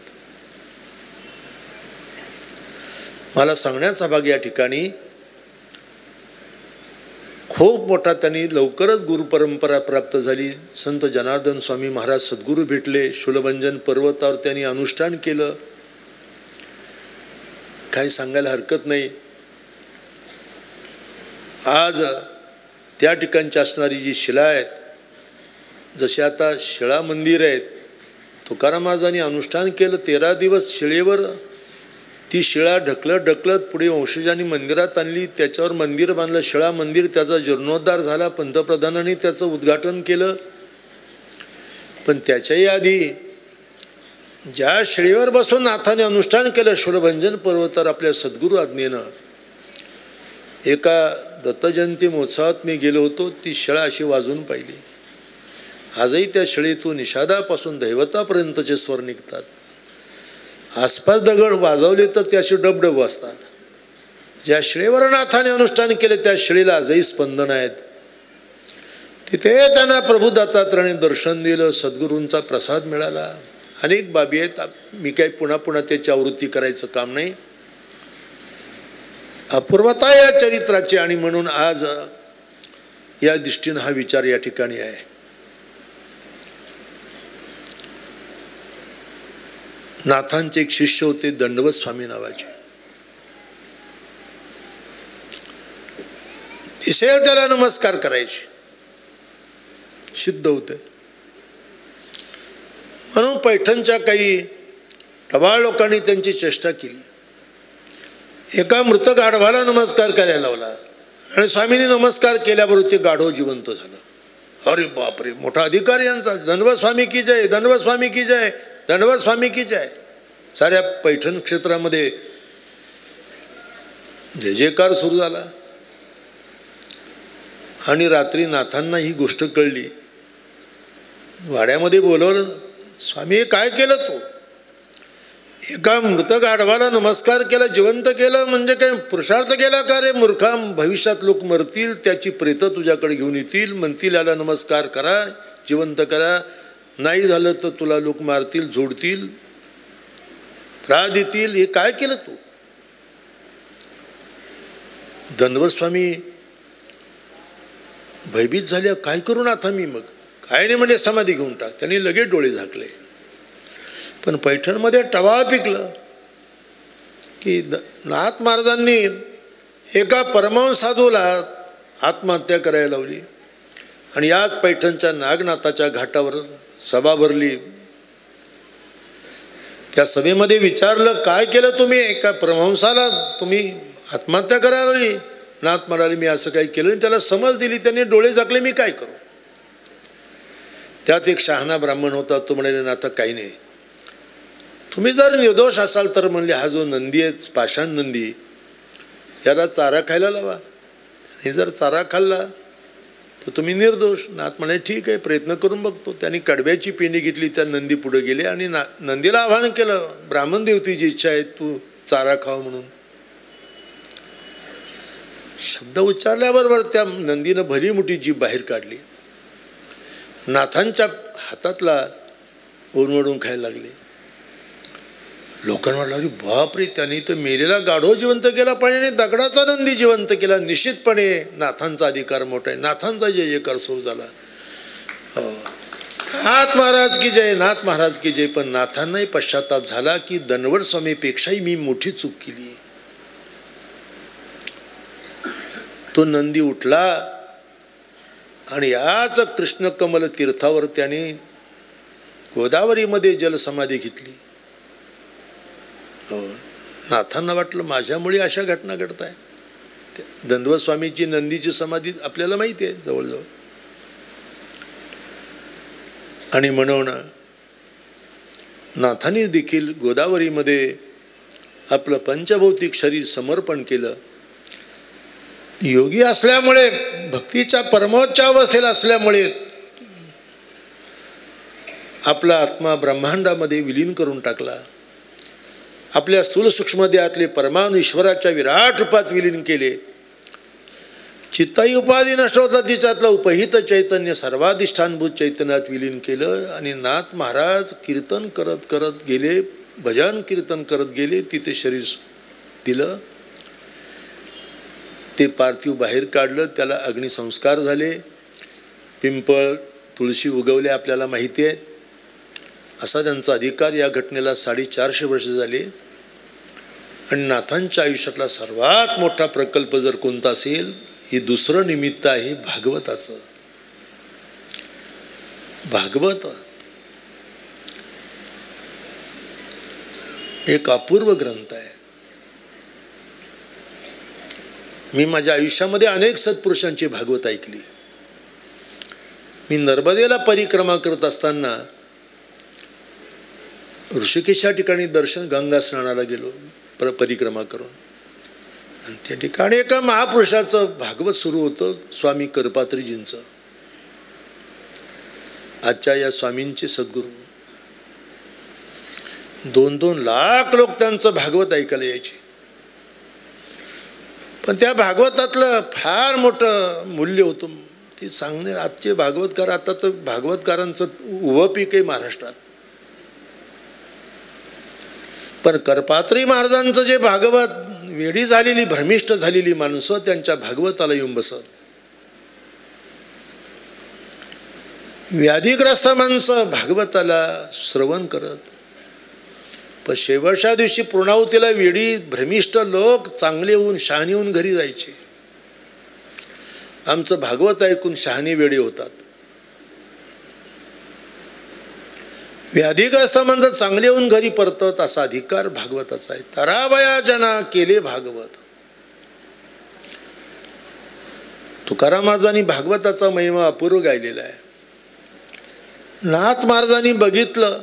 Speaker 1: मला सांगण्याचा भाग या ठिकाणी खूप मोठा. त्यांनी लवकरच गुरुपरंपरा प्राप्त झाली. संत जनार्दन स्वामी महाराज सद्गुरू भेटले. शूलभंजन पर्वतावर त्यांनी अनुष्ठान केलं. काही सांगायला हरकत नाही. आज त्या ठिकाणची असणारी जी शिळा आहेत, जसे आता शिळा मंदिर आहेत, तुकाराम महाराजांनी अनुष्ठान केलं 13 दिवस शिळेवर. ती शिळा ढकलत पुढे वंशजांनी मंदिरात आणली. त्याच्यावर मंदिर बांधलं, शिळा मंदिर. त्याचा जीर्णोद्धार झाला. पंतप्रधानांनी त्याचं उद्घाटन केलं. पण त्याच्याही आधी ज्या शिळेवर बसून नाथाने अनुष्ठान केलं शूलभंजन पर्वतावर आपल्या सद्गुरू आज्ञेनं, एका दत्तजयंती महोत्सवात मी गेलो होतो. ती शिळा अशी वाजवून पाहिली. आजही त्या शिळेतून निषादापासून दैवतापर्यंतचे स्वर निघतात. आसपास दगड वाजवले तर ते असे डबडब वाजतात. ज्या शिळेवर नाथाने अनुष्ठान केले त्या शिळेला आजही स्पंदन आहेत. तिथे त्यांना प्रभू दत्तात्रयाने दर्शन दिलं, सद्गुरूंचा प्रसाद मिळाला. अनेक बाबी आहेत. मी काही पुन्हा त्याची आवृत्ती करायचं काम नाही. अपूर्वता या चरित्राची. आणि म्हणून आज या दृष्टीनं हा विचार या ठिकाणी आहे. नाथांचे एक शिष्य होते दंडवत स्वामी नावाचे. दिसेल त्याला नमस्कार करायचे, सिद्ध होते. म्हणून पैठणच्या काही टवाळ लोकांनी त्यांची चेष्टा केली. एका मृत गाढवाला नमस्कार करायला लावला आणि स्वामींनी नमस्कार केल्याबरोबर ते गाढव जिवंत झालं. अरे बापरे, मोठा अधिकार यांचा. दंडवत स्वामी की जय, दंडवत स्वामी की जय, दंडवत स्वामी की जय. साऱ्या पैठण क्षेत्रामध्ये जय जयकार सुरू झाला. आणि रात्री नाथांना ही गोष्ट कळली. वाड्यामध्ये बोलवलं, स्वामी काय केलं तू? एका मृत गाढवाला नमस्कार केला, जिवंत केलं, म्हणजे काय पुरुषार्थ केला का रे मूर्खा? भविष्यात लोक मरतील, त्याची प्रेत तुझ्याकडे घेऊन येतील, म्हणतील याला नमस्कार करा, जिवंत करा. नाही झालं तर तुला लोक मारतील, झोडतील, त्रास देतील. हे काय केलं तू? दंडवत स्वामी भयभीत झाले. काय करू नाथा मी? मग काय नाही म्हणजे समाधी घेऊन टाक. त्यांनी लगेच डोळे झाकले. पण पैठणमध्ये टवाळ पिकलं की नाथ महाराजांनी एका परमहंस साधूला आत्महत्या करायला लावली. आणि याच पैठणच्या नागनाथाच्या घाटावर सभा भरली. त्या सभेमध्ये विचारलं, काय केलं तुम्ही? एका परमहंसाला तुम्ही आत्महत्या करायला लावली. नाथ म्हणाले, मी असं काही केलं नाही. त्याला समज दिली, त्याने डोळे झाकले, मी काय करू? त्यात एक शहाणा ब्राह्मण होता. तो म्हणाले, नाथा काही नाही, तुम्ही जर निर्दोष असाल तर म्हणले हा जो नंदी आहे, पाषाण नंदी, याला चारा खायला लावा. आणि जर चारा खाल्ला तर तुम्ही निर्दोष. नाथ म्हणाले, ठीक आहे, प्रयत्न करून बघतो. त्यांनी कडब्याची पिंडी घेतली, त्या नंदी पुढे गेले आणि नंदीला आवाहन केलं, ब्राह्मण देवतेची इच्छा आहे, तू चारा खाव म्हणून. शब्द उच्चारल्याबरोबर त्या नंदीनं भली मोठी जीभ बाहेर काढली. नाथांच्या हातातला ओरमडून खायला लागले. लोकांना वाटलं, बापरे, त्यांनी तर मेलेला गाढव जिवंत केला, पाण्याने दगडाचा नंदी जिवंत केला. निश्चितपणे नाथांचा अधिकार मोठा आहे. नाथांचा जय जयकार सुरू झाला. नाथ महाराज की जय, नाथ महाराज की जय. पण नाथांनाही पश्चाताप झाला की दंडवत स्वामीपेक्षाही मी मोठी चूक केली. तो नंदी उठला आणि याच कृष्ण कमल तीर्थावर त्याने गोदावरीमध्ये जलसमाधी घेतली. नाथांना वाटलं माझ्यामुळे अशा घटना घडत आहे. दंडवत स्वामीची नंदीची समाधी आपल्याला माहिती आहे जवळजवळ. आणि म्हणून नाथांनी देखील गोदावरीमध्ये आपलं पंचभौतिक शरीर समर्पण केलं. योगी असल्यामुळे, भक्तीच्या परमोच्च अवस्थेला असल्यामुळे आपला आत्मा ब्रह्मांडामध्ये विलीन करून टाकला. आपल्या स्थूल सूक्ष्म देहातले परमाणु ईश्वराच्या विराट रूपात विलीन केले. चित्ताई उपाधी नष्ट होता, तिच्यातलं उपहित चैतन्य सर्वाधिष्ठानभूत चैतन्यात विलीन केलं. आणि नाथ महाराज कीर्तन करत करत गेले, भजन कीर्तन करत गेले. तिथे शरीर दिलं, ते पार्थिव बाहेर काढलं, त्याला अग्निसंस्कार झाले. पिंपळ तुळशी उगवल्या आपल्याला माहिती आहे. असा त्यांचा अधिकार. या घटनेला 450 वर्ष झाले. आणि नाथांच्या आयुष्यातला सर्वात मोठा प्रकल्प जर कोणता असेल, हे दुसरं निमित्त आहे भागवताचं. भागवत एक अपूर्व ग्रंथ आहे. मी माझ्या आयुष्यामध्ये अनेक सत्पुरुषांची भागवत ऐकली. मी नर्मदेला परिक्रमा करत असताना ऋषिकेशच्या ठिकाणी गंगा स्नानाला गेलो परिक्रमा करून. आणि त्या ठिकाणी एका महापुरुषाचं भागवत सुरू होतं, स्वामी करपात्रीजींचं. आजच्या या स्वामींचे सद्गुरू. 2-2 लाख लोक त्यांचं भागवत ऐकायला यायचे. पण त्या भागवतातलं फार मोठं मूल्य होतं. ते सांगणे आजचे भागवतकार, आता तर भागवतकारांचं उभं पीक आहे महाराष्ट्रात. पण करपात्री महाराजांचं जे भागवत, वेडी झालेली भ्रमिष्ट झालेली माणसं त्यांच्या भागवताला येऊन बसत. व्याधीग्रस्त माणसं भागवताला श्रवण करत. पण शेवटच्या दिवशी पूर्णाहुतीला वेडी भ्रमिष्ठ लोक चांगले होऊन शहाणे होऊन घरी जायचे. आमचं भागवत ऐकून शहाणे वेडे होतात. व्याधिग्रस्त म्हणजे चांगले होऊन घरी परतत असा अधिकार भागवताचा आहे. तरावया जना केले भागवत. तुकाराम महाराजांनी भागवताचा महिमा अपूर्व गायलेला आहे. नाथ महाराजांनी बघितलं,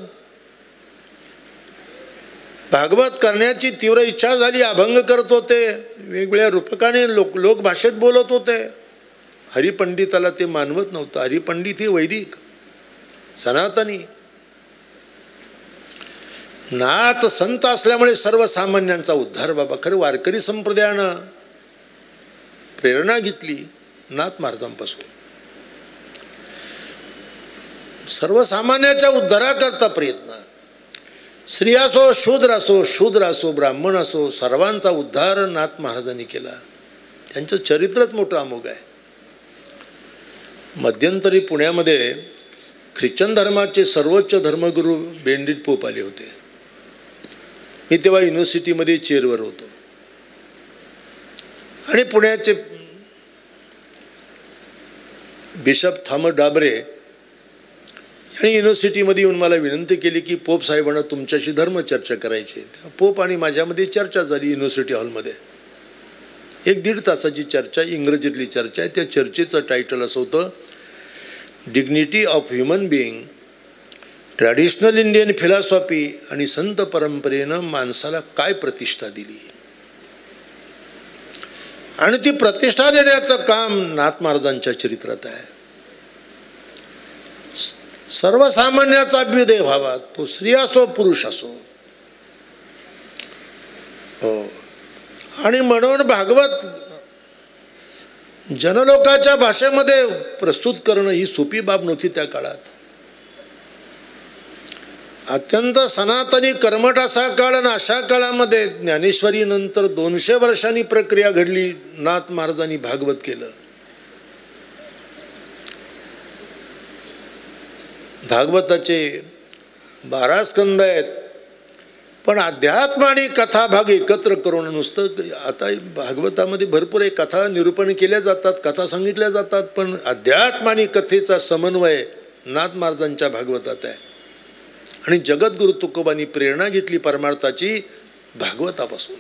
Speaker 1: भागवत करण्याची तीव्र इच्छा झाली. अभंग करत होते, वेगवेगळ्या रूपकाने लोक भाषेत बोलत होते. हरिपंडिताला ते मानवत नव्हतं. हरिपंडित ही वैदिक सनातनी. नाथ संत असल्यामुळे सर्वसामान्यांचा उद्धार. बाबा खरं वारकरी संप्रदायानं प्रेरणा घेतली नाथ महाराजांपासून. सर्वसामान्याच्या उद्धाराकरता प्रयत्न. स्त्री असो, शूद्र असो, ब्राह्मण असो, सर्वांचा उद्धार नाथ महाराजांनी केला. त्यांचं चरित्रच मोठं अमोघ आहे. मध्यंतरी पुण्यामध्ये ख्रिश्चन धर्माचे सर्वोच्च धर्मगुरू बेंडिट पोप आले होते. मी तेव्हा युनिव्हर्सिटीमध्ये चेअरवर होतो. आणि पुण्याचे बिशप थॉमस डाबरे आणि युनिव्हर्सिटीमध्ये येऊन मला विनंती केली की पोप साहेबांना तुमच्याशी धर्मचर्चा करायची आहे. पोप आणि माझ्यामध्ये चर्चा झाली युनिव्हर्सिटी हॉलमध्ये. 1-1.5 तासाची चर्चा, इंग्रजीतली चर्चा आहे. त्या चर्चेचं टायटल असं होतं, dignity of human being, traditional Indian philosophy आणि संत परंपरेनं माणसाला काय प्रतिष्ठा दिली. आणि ती प्रतिष्ठा देण्याचं काम नाथ महाराजांच्या चरित्रात आहे. सर्वसामान्याचा अभ्युदय व्हावा, तो स्त्री असो पुरुष असो. हो. आणि म्हणून भागवत जनलोकाच्या भाषेमध्ये प्रस्तुत करणं ही सोपी बाब नव्हती त्या काळात. अत्यंत सनातनी कर्मठ असा काळ. आणि अशा काळामध्ये ज्ञानेश्वरी नंतर 200 वर्षांनी प्रक्रिया घडली. नाथ महाराजांनी भागवत केलं. भागवताचे 12 स्कंद आहेत. पण अध्यात्म आणि कथा भाग एकत्र करून नुसतं, आता भागवतामध्ये भरपूर एक कथा निरूपण केल्या जातात, कथा सांगितल्या जातात, पण अध्यात्म आणि कथेचा समन्वय नाथ महाराजांच्या भागवतात आहे. आणि जगद्गुरु तुकोबांनी प्रेरणा घेतली परमार्थाची भागवतापासून.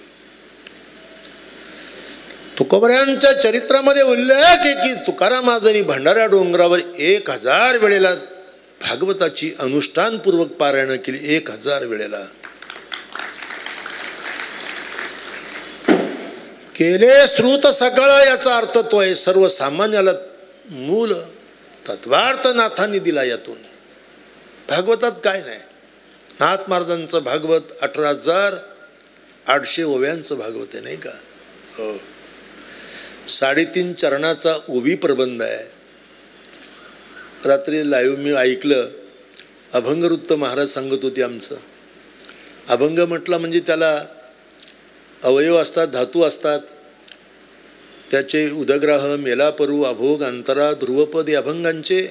Speaker 1: तुकोबऱ्यांच्या चरित्रामध्ये उल्लेख आहे की तुकाराम महाराजांनी भंडारा डोंगरावर 1000 वेळेला भागवताची अनुष्ठानपूर्वक पारायण केली. 1000 वेळेला केले. श्रुत सकळ याचा अर्थ तो आहे सर्वसामान्याला मूल तत्वार्थ नाथांनी दिला. यातून भागवतात काय नाही. नाथ महाराजांचं भागवत 18,800 ओव्यांचं भागवत आहे, नाही का. हो. 3.5 चरणाचा ओवी प्रबंध आहे. रात्री लाईव्ह मी ऐकलं, अभंगवृत्त महाराज सांगत होते. आमचं अभंग म्हटलं म्हणजे त्याला अवयव असतात, धातू असतात. त्याचे उदग्राह, मेलापरू, अभोग, अंतरा, ध्रुवपद या अभंगांचे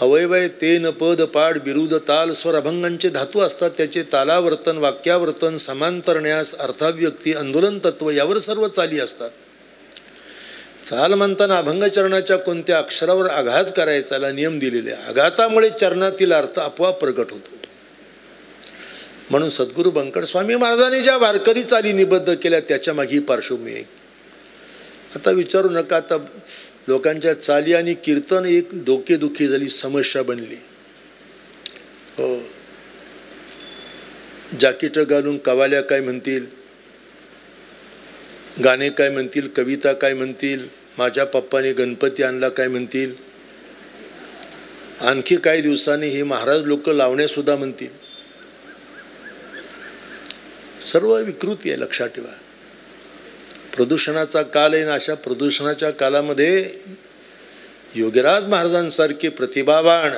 Speaker 1: अवयव आहे. तेन, पद, पाड, बिरुद, ताल, स्वर अभंगांचे धातू असतात. त्याचे तालावर्तन, वाक्यावर्तन, समांतरन्यास, अर्थाव्यक्ती, आंदोलन तत्व यावर सर्व चाली असतात. चाल म्हणताना अभंगचरणाच्या कोणत्या अक्षरावर आघात करायचाला नियम दिलेले. आघातामुळे चरणातील अर्थ आपोआप प्रकट होतो. म्हणून सद्गुरू बंकट स्वामी महाराजांनी ज्या वारकरी चाली निबद्ध केल्या त्याच्या मागे पार्श्वभूमी आहे. आता विचारू नका, आता लोकांच्या चाली आणि कीर्तन एक डोकेदुखी झाली, समस्या बनली. हो. जाकीट घालून कवाल्या काय म्हणतील, गाणे काय म्हणतील, कविता काय म्हणतील, माझ्या पप्पाने गणपती आणला काय म्हणतील, आणखी काही दिवसांनी हे महाराज लोक लावण्यासुद्धा म्हणतील. सर्व विकृती आहे, लक्षात ठेवा. प्रदूषणाचा काल आहे. अशा प्रदूषणाच्या कालामध्ये योगीराज महाराजांसारखे प्रतिभावान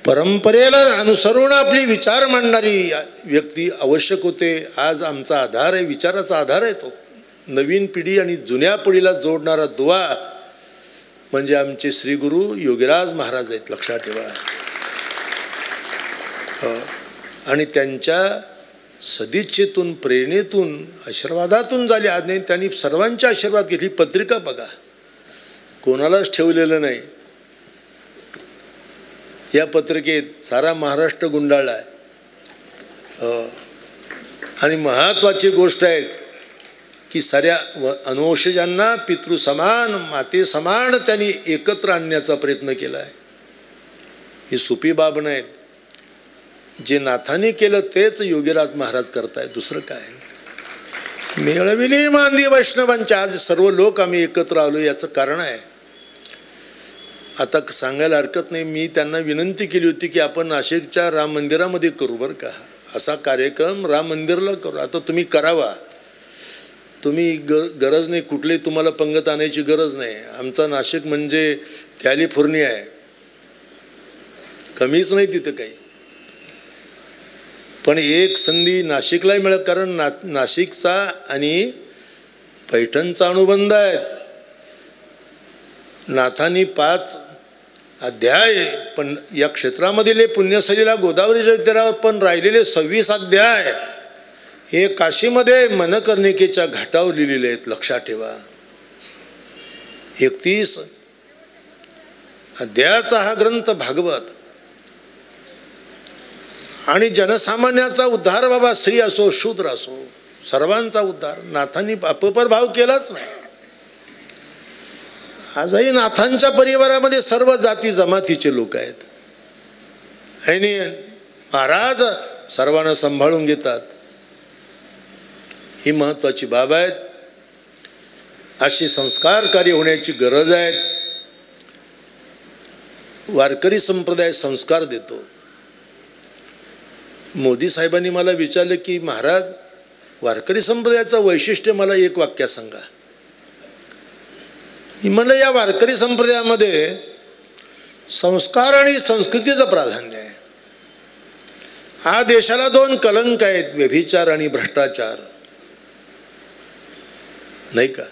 Speaker 1: परंपरेला अनुसरून आपली विचार मांडणारी व्यक्ती आवश्यक होते. आज आमचा आधार आहे, विचाराचा आधार आहे तो. नवीन पिढी आणि जुन्या पिढीला जोडणारा दुवा म्हणजे आमचे श्री गुरु योगीराज महाराज आहेत, लक्षात ठेवा. आणि त्यांच्या सदिच्छेतून, प्रेरणेतून, आशीर्वादातून झाली. आज नाही, त्यांनी सर्वांचे आशीर्वाद घेतली. पत्रिका बघा, कोणालाच ठेवलेलं नाही. या पत्रिकेत सारा महाराष्ट्र गुंडाळला आहे. आणि महत्त्वाची गोष्ट आहे की साऱ्या अनुवंशजांना पितृसमान, मातेसमान त्यांनी एकत्र आणण्याचा प्रयत्न केला आहे. ही सोपी बाब नाहीत. जे नाथांनी केलं तेच योगीराज महाराज करतायत, दुसरं काय. मेळविली मांदी वैष्णवांच्या. आज सर्व लोक आम्ही एकत्र आलो, याचं कारण आहे. आता सांगायला हरकत नाही, मी त्यांना विनंती केली होती की आपण नाशिकच्या राम मंदिरामध्ये करू बरं का, असा कार्यक्रम राम मंदिराला करू. आता तुम्ही करावा, तुम्ही गरज नाही, कुठलीही तुम्हाला पंगत आणायची गरज नाही. आमचा नाशिक म्हणजे कॅलिफोर्निया आहे, कमीच नाही तिथं काही. पण एक संधी नाशिकलाही मिळत, कारण नाशिकचा आणि पैठणचा अनुबंध आहे. नाथांनी 5 अध्याय, पण या क्षेत्रामधील पुण्यसलीला गोदावरीच्या तीरावर पण राहिलेले 26 अध्याय हे काशीमध्ये मनकर्णिकेच्या घाटावर लिहिलेले आहेत. लक्षात ठेवा, 31 अध्यायाचा हा ग्रंथ भागवत. आणि जनसामान्याचा उद्धार बाबा, स्त्री असो शूद्र असो, सर्वांचा उद्धार. नाथांनी अपपर भाव केलाच नाही. आजही नाथांच्या परिवारामध्ये सर्व जाती जमातीचे लोक आहेत आणि महाराज सर्वांना सांभाळून घेतात. ही महत्वाची बाब आहे. अशी संस्कारकारी होण्याची गरज आहे. वारकरी संप्रदाय संस्कार देतो. मोदी साहेबांनी मला विचारलं की महाराज, वारकरी संप्रदायाचं वैशिष्ट्य मला एक वाक्य सांगा. मला या वारकरी संप्रदायामध्ये संस्कार आणि संस्कृतीचं प्राधान्य आहे. हा देशाला 2 कलंक आहेत, व्यभिचार आणि भ्रष्टाचार, नाही का.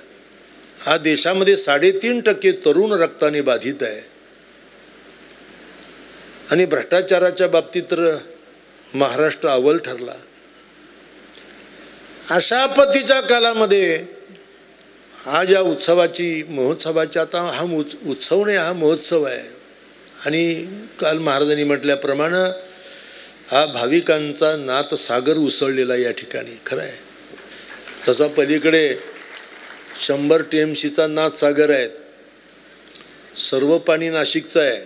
Speaker 1: हा देशामध्ये 3.5% तरुण रक्ताने बाधित आहे. आणि भ्रष्टाचाराच्या बाबतीत तर महाराष्ट्र अव्वल ठरला. अशा आपत्तीच्या कालामध्ये आज या महोत्सवाची आता हा उत्सव नाही, हा महोत्सव आहे. आणि काल महाराजांनी म्हटल्याप्रमाणे हा भाविकांचा नाथ सागर उसळलेला या ठिकाणी खरं आहे. तसा पलीकडे 100 TMCचा नाथ सागर आहे. सर्व पाणी नाशिकचं आहे.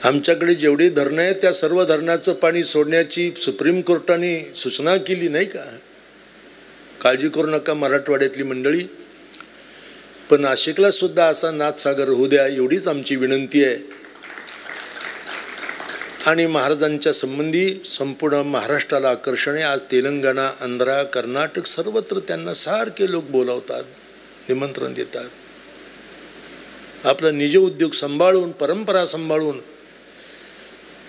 Speaker 1: आमच्याकडे जेवढी धरणं आहेत त्या सर्व धरणाचं पाणी सोडण्याची सुप्रीम कोर्टाने सूचना केली, नाही का. काळजी करू नका मराठवाड्यातली मंडळी. पण नाशिकला सुद्धा असा नाथसागर होऊ द्या, एवढीच आमची विनंती आहे. आणि महाराजांच्या संबंधी संपूर्ण महाराष्ट्राला आकर्षण आहे. आज तेलंगणा, आंध्रा, कर्नाटक सर्वत्र त्यांना सारखे लोक बोलावतात, निमंत्रण देतात. आपला निज उद्योग सांभाळून, परंपरा सांभाळून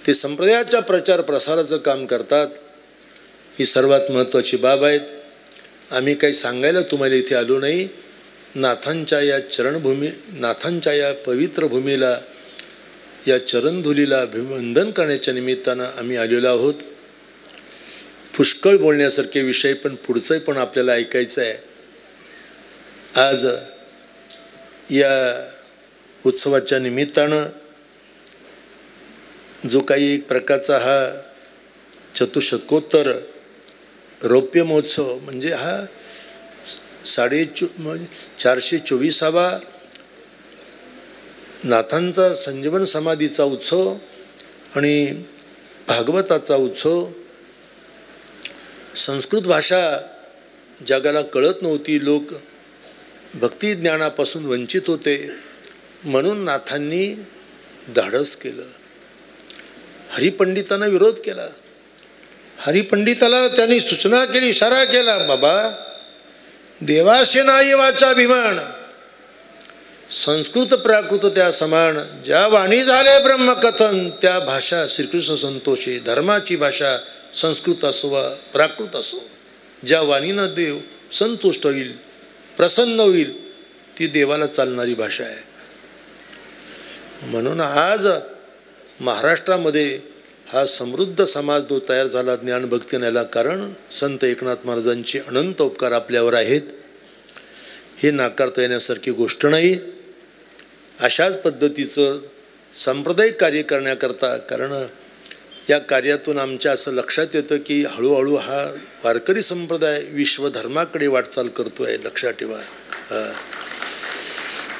Speaker 1: ते संप्रदायाच्या प्रचार प्रसाराचं काम करतात. ही सर्वात महत्त्वाची बाब आहेत. आम्ही काही सांगायला तुम्हाला इथे आलो नाही. नाथांच्या या पवित्र भूमीला, या चरणधुलीला अभिवंदन करण्याच्या निमित्तानं आम्ही आलेलो आहोत. पुष्कळ बोलण्यासारखे विषय, पण पुढचं पण आपल्याला ऐकायचं आहे. आज या उत्सवाच्या निमित्तानं जो काही एक प्रकारचा हा चतुशतकोत्तर रौप्य महोत्सव, म्हणजे हा 424वा नाथांचा संजीवन समाधीचा उत्सव आणि भागवताचा उत्सव. संस्कृत भाषा जगाला कळत नव्हती, लोक भक्ती ज्ञानापासून वंचित होते, म्हणून नाथांनी धाडस केलं. हरिपंडितांना विरोध केला. हरिपंडिताला त्यांनी सूचना केली, इशारा केला, बाबा देवाशी नाही वाचाभिमान, संस्कृत प्राकृत त्या समान, ज्या वाणी झाले ब्रह्मकथन त्या भाषा श्रीकृष्ण संतोषी. धर्माची भाषा संस्कृत असो वा प्राकृत असो, ज्या वाणीनं देव संतुष्ट होईल, प्रसन्न होईल ती देवाला चालणारी भाषा आहे. म्हणून आज महाराष्ट्रामध्ये हा समृद्ध समाज जो तयार झाला ज्ञानभक्तीने, याला कारण संत एकनाथ महाराजांचे अनंत उपकार आपल्यावर आहेत. हे नाकारता येण्यासारखी गोष्ट नाही. अशाच पद्धतीचं सांप्रदायिक कार्य करण्याकरता, कारण या कार्यातून आमच्या असं लक्षात येतं की हळूहळू हा वारकरी संप्रदाय विश्वधर्माकडे वाटचाल करतो आहे. लक्षात ठेवा.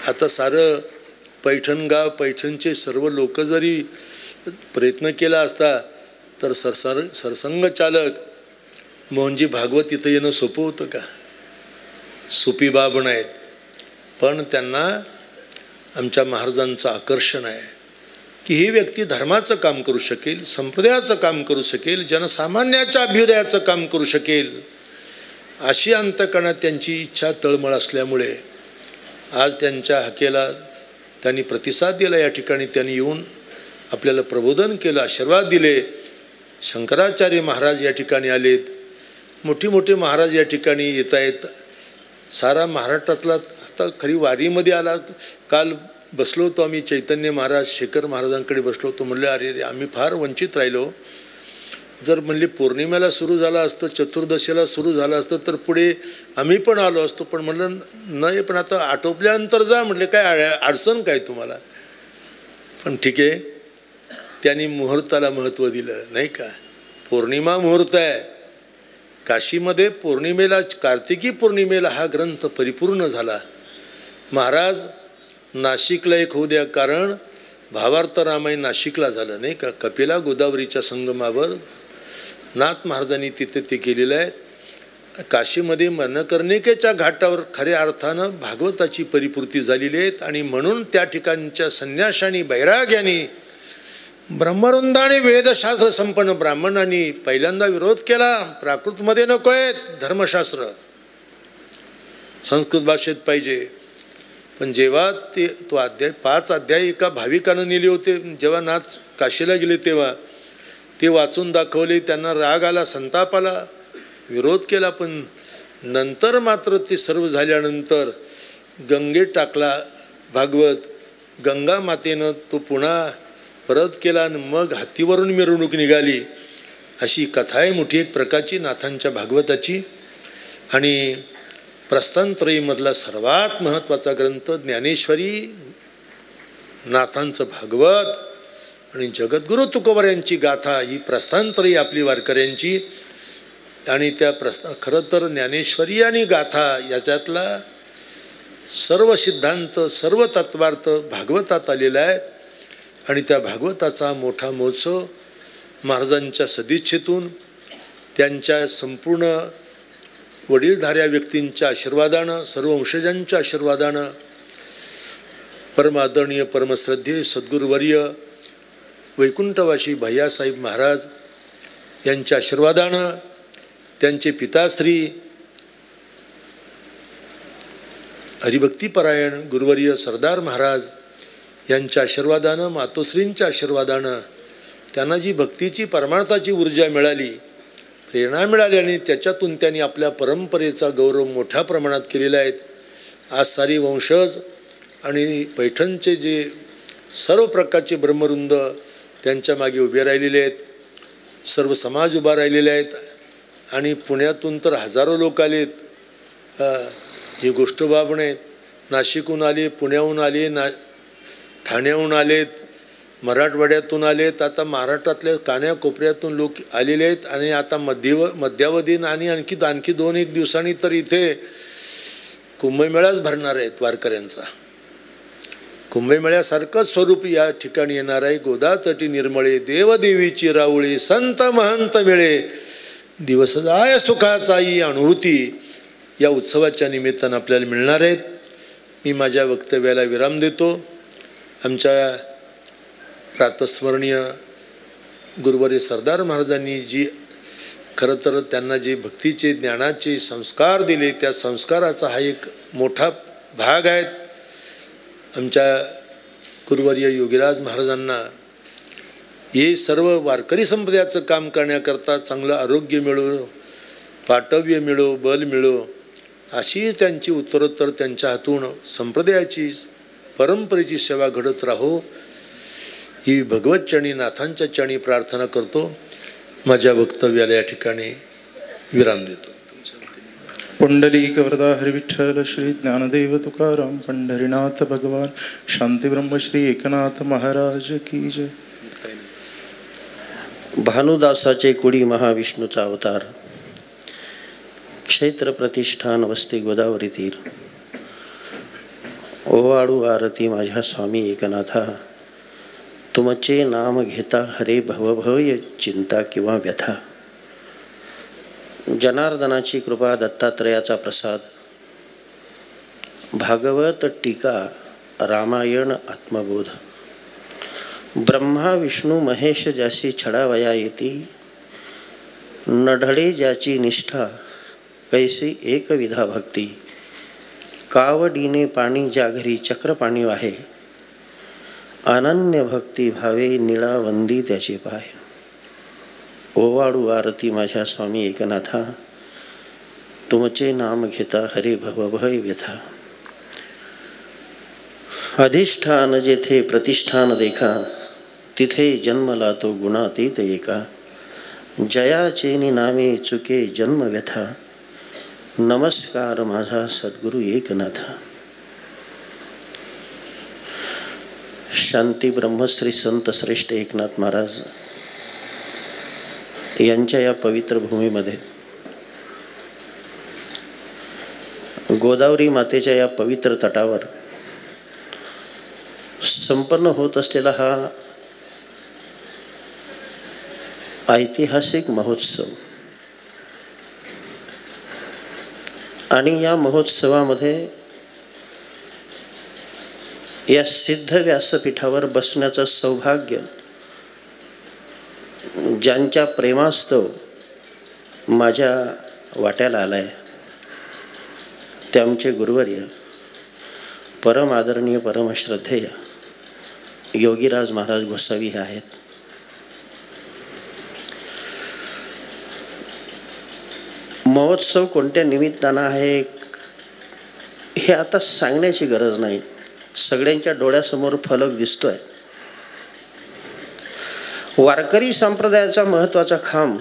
Speaker 1: आता सारं पैठणगाव, पैठणचे सर्व लोक जरी प्रयत्न केला असता तर सरसंघ चालक मोहनजी भागवत इथं येणं सोपं होतं का? सोपी बाब नाहीत. पण त्यांना आमच्या महाराजांचं आकर्षण आहे की ही व्यक्ती धर्माचं काम करू शकेल, संप्रदायाचं काम करू शकेल, जनसामान्याच्या अभ्युदयाचं काम करू शकेल, अशी अंतःकरणात त्यांची इच्छा तळमळ असल्यामुळे आज त्यांच्या हाकेला त्यांनी प्रतिसाद दिला. या ठिकाणी त्यांनी येऊन आपल्याला प्रबोधन केलं, आशीर्वाद दिले. शंकराचार्य महाराज या ठिकाणी आलेत, मोठी मोठे महाराज या ठिकाणी येत आहेत. सारा महाराष्ट्रातला आता खरी वारीमध्ये आला. काल बसलो होतो आम्ही चैतन्य महाराज, शेखर महाराजांकडे बसलो होतो. म्हणले अरे आम्ही फार वंचित राहिलो. जर म्हणले पौर्णिमेला सुरू झालं असतं, चतुर्दशीला सुरू झालं असतं तर पुढे आम्ही पण आलो असतो. पण म्हणलं नाही, पण आता आटोपल्यानंतर जा. म्हटले काय अडचण काय तुम्हाला? पण ठीक आहे, त्यांनी मुहूर्ताला महत्त्व दिलं नाही का. पौर्णिमा मुहूर्त आहे काशीमध्ये. पौर्णिमेला, कार्तिकी पौर्णिमेला हा ग्रंथ परिपूर्ण झाला. महाराज नाशिकला एक होऊ द्या, कारण भावार्थ रामायण नाशिकला झालं नाही का. कपिला गोदावरीच्या संगमावर नाथ महाराजांनी तिथे ते केलेलं आहे. काशीमध्ये मनकर्णिकेच्या घाटावर खऱ्या अर्थानं भागवताची परिपूर्ती झालेली आहेत. आणि म्हणून त्या ठिकाणच्या संन्याशांनी, बैराग्यानी, ब्रह्मवृंदाने, वेदशास्त्र संपन्न ब्राह्मणांनी पहिल्यांदा विरोध केला. प्राकृतमध्ये नको आहेत, धर्मशास्त्र संस्कृत भाषेत पाहिजे. पण जेव्हा तो अध्याय 5 अध्याय एका भाविकानं नेले होते, जेव्हा नाथ काशीला गेले तेव्हा ते वाचून दाखवले. त्यांना राग आला, संताप आला, विरोध केला. पण नंतर मात्र ते सर्व झाल्यानंतर गंगेत टाकला भागवत. गंगा मातेनं तो पुन्हा परत केला आणि मग हातीवरून मिरवणूक निघाली. अशी कथा आहे मोठी एक प्रकारची नाथांच्या भागवताची. आणि प्रस्थानत्रयीमधला सर्वात महत्त्वाचा ग्रंथ ज्ञानेश्वरी, नाथांचं भागवत आणि जगद्गुरु तुकोबर यांची गाथा, ही प्रस्थानत्रयी आपली वारकऱ्यांची. आणि त्या खरं तर ज्ञानेश्वरी आणि गाथा याच्यातला सर्व सिद्धांत, सर्व तत्वार्थ भागवतात आलेला आहे. आणि त्या भागवताचा मोठा महोत्सव महाराजांच्या सदिच्छेतून, त्यांच्या संपूर्ण वडीलधाऱ्या व्यक्तींच्या आशीर्वादानं, सर्व वंशजांच्या आशीर्वादानं, परमादरणीय परमश्रद्धेय सद्गुरुवर्य वैकुंठवासी भैयासाहेब महाराज यांच्या आशीर्वादानं, त्यांचे पिताश्री हरिभक्तीपरायण गुरुवर्य सरदार महाराज यांच्या आशीर्वादानं, मातोश्रींच्या आशीर्वादानं त्यांना जी भक्तीची परमार्थाची ऊर्जा मिळाली, प्रेरणा मिळाली आणि त्याच्यातून त्यांनी आपल्या परंपरेचा गौरव मोठ्या प्रमाणात केलेला आहे. आज सारी वंशज आणि पैठणचे जे सर्व प्रकारचे ब्रह्मवृंद त्यांच्या मागे उभे राहिलेले आहेत, सर्व समाज उभा राहिलेले आहेत. आणि पुण्यातून तर हजारो लोक आलेत. ही गोष्ट बाब नाहीत. नाशिकहून आले, पुण्याहून आले, ठाण्याहून आलेत, मराठवाड्यातून आलेत, आता महाराष्ट्रातल्या कान्याकोपऱ्यातून लोक आलेले आहेत. आणि आता मध्यावधीन आणि आणखी 2-1 दिवसांनी तर इथे कुंभमेळाच भरणार आहेत वारकऱ्यांचा. कुंभमेळ्यासारखंच स्वरूप या ठिकाणी येणार आहे. गोदातटी निर्मळे, देवदेवीची राऊळे, संत महंत मिळे, दिवस जाय सुखाचा ही अनुभूती या उत्सवाच्या निमित्तानं आपल्याला मिळणार आहेत. मी माझ्या वक्तव्याला विराम देतो. आमच्या प्रातस्मरणीय गुरुवर्य सरदार महाराजांनी जी खरं तर त्यांना जे भक्तीचे, ज्ञानाचे संस्कार दिले, त्या संस्काराचा हा एक मोठा भाग आहे. आमच्या गुरुवर्य योगीराज महाराजांना हे सर्व वारकरी संप्रदायाचं काम करण्याकरता चांगलं आरोग्य मिळो, पाटव्य मिळो, बल मिळो अशी त्यांची उत्तरोत्तर त्यांच्या हातून संप्रदायाची परंपरेची सेवा घडत राहो ही भगवत चरणी नाथांच्या चरणी प्रार्थना करतो. माझ्या वक्तव्याला या ठिकाणी विराम देतो.
Speaker 2: पुंडलिक वरदा हरी विठ्ठल श्री ज्ञानदेव तुकाराम पंढरीनाथ भगवान शांती ब्रह्म श्री एकनाथ महाराज की जय.
Speaker 3: भानुदासाचे कुडी महाविष्णूचा अवतार, क्षेत्र प्रतिष्ठान वस्ती गोदावरी तीर. ओवाळू आरती माझ्या स्वामी एकनाथा, तुमचे नाम घेता हरे भवभय चिंता किंवा व्यथा. जनार्दनाची कृपा, दत्तात्रयाचा प्रसाद, भागवत टीका, रामायण आत्मबोध. ब्रह्मा विष्णू महेश ज्यासी छळावया येती, नढळे ज्याची निष्ठा कैसी एकविधा भक्ती. कावडीने पाणी ज्या घरी चक्र पाणी वाहे, अनन्य भक्ती भावे निळावंदी त्याचे पाय. ओवाळू आरती माझ्या स्वामी एकनाथा, तुमचे नाम घेता हरे भवभय व्यथा. अधिष्ठान जेथे प्रतिष्ठान देखा, तिथे जन्मला तो गुणातीत एका. जयाचेनी नामे चुके जन्म व्यथा, नमस्कार माझा सद्गुरु एकनाथा. शांती ब्रह्मश्री संत श्रेष्ठ एकनाथ महाराज यांच्या या पवित्र भूमीमध्ये, गोदावरी मातेच्या या पवित्र तटावर संपन्न होत असलेला हा ऐतिहासिक महोत्सव, आणि या महोत्सवामध्ये या सिद्ध व्यासपीठावर बसण्याचं सौभाग्य ज्यांच्या प्रेमास्तव माझ्या वाट्याला आलाय ते आमचे गुरुवर्य परम आदरणीय परमश्रद्धेय योगीराज महाराज गोसावी हे आहेत. महोत्सव कोणत्या निमित्तानं आहे हे आता सांगण्याची गरज नाही, सगळ्यांच्या डोळ्यासमोर फलक दिसतोय. वारकरी संप्रदायाचा महत्त्वाचा खांब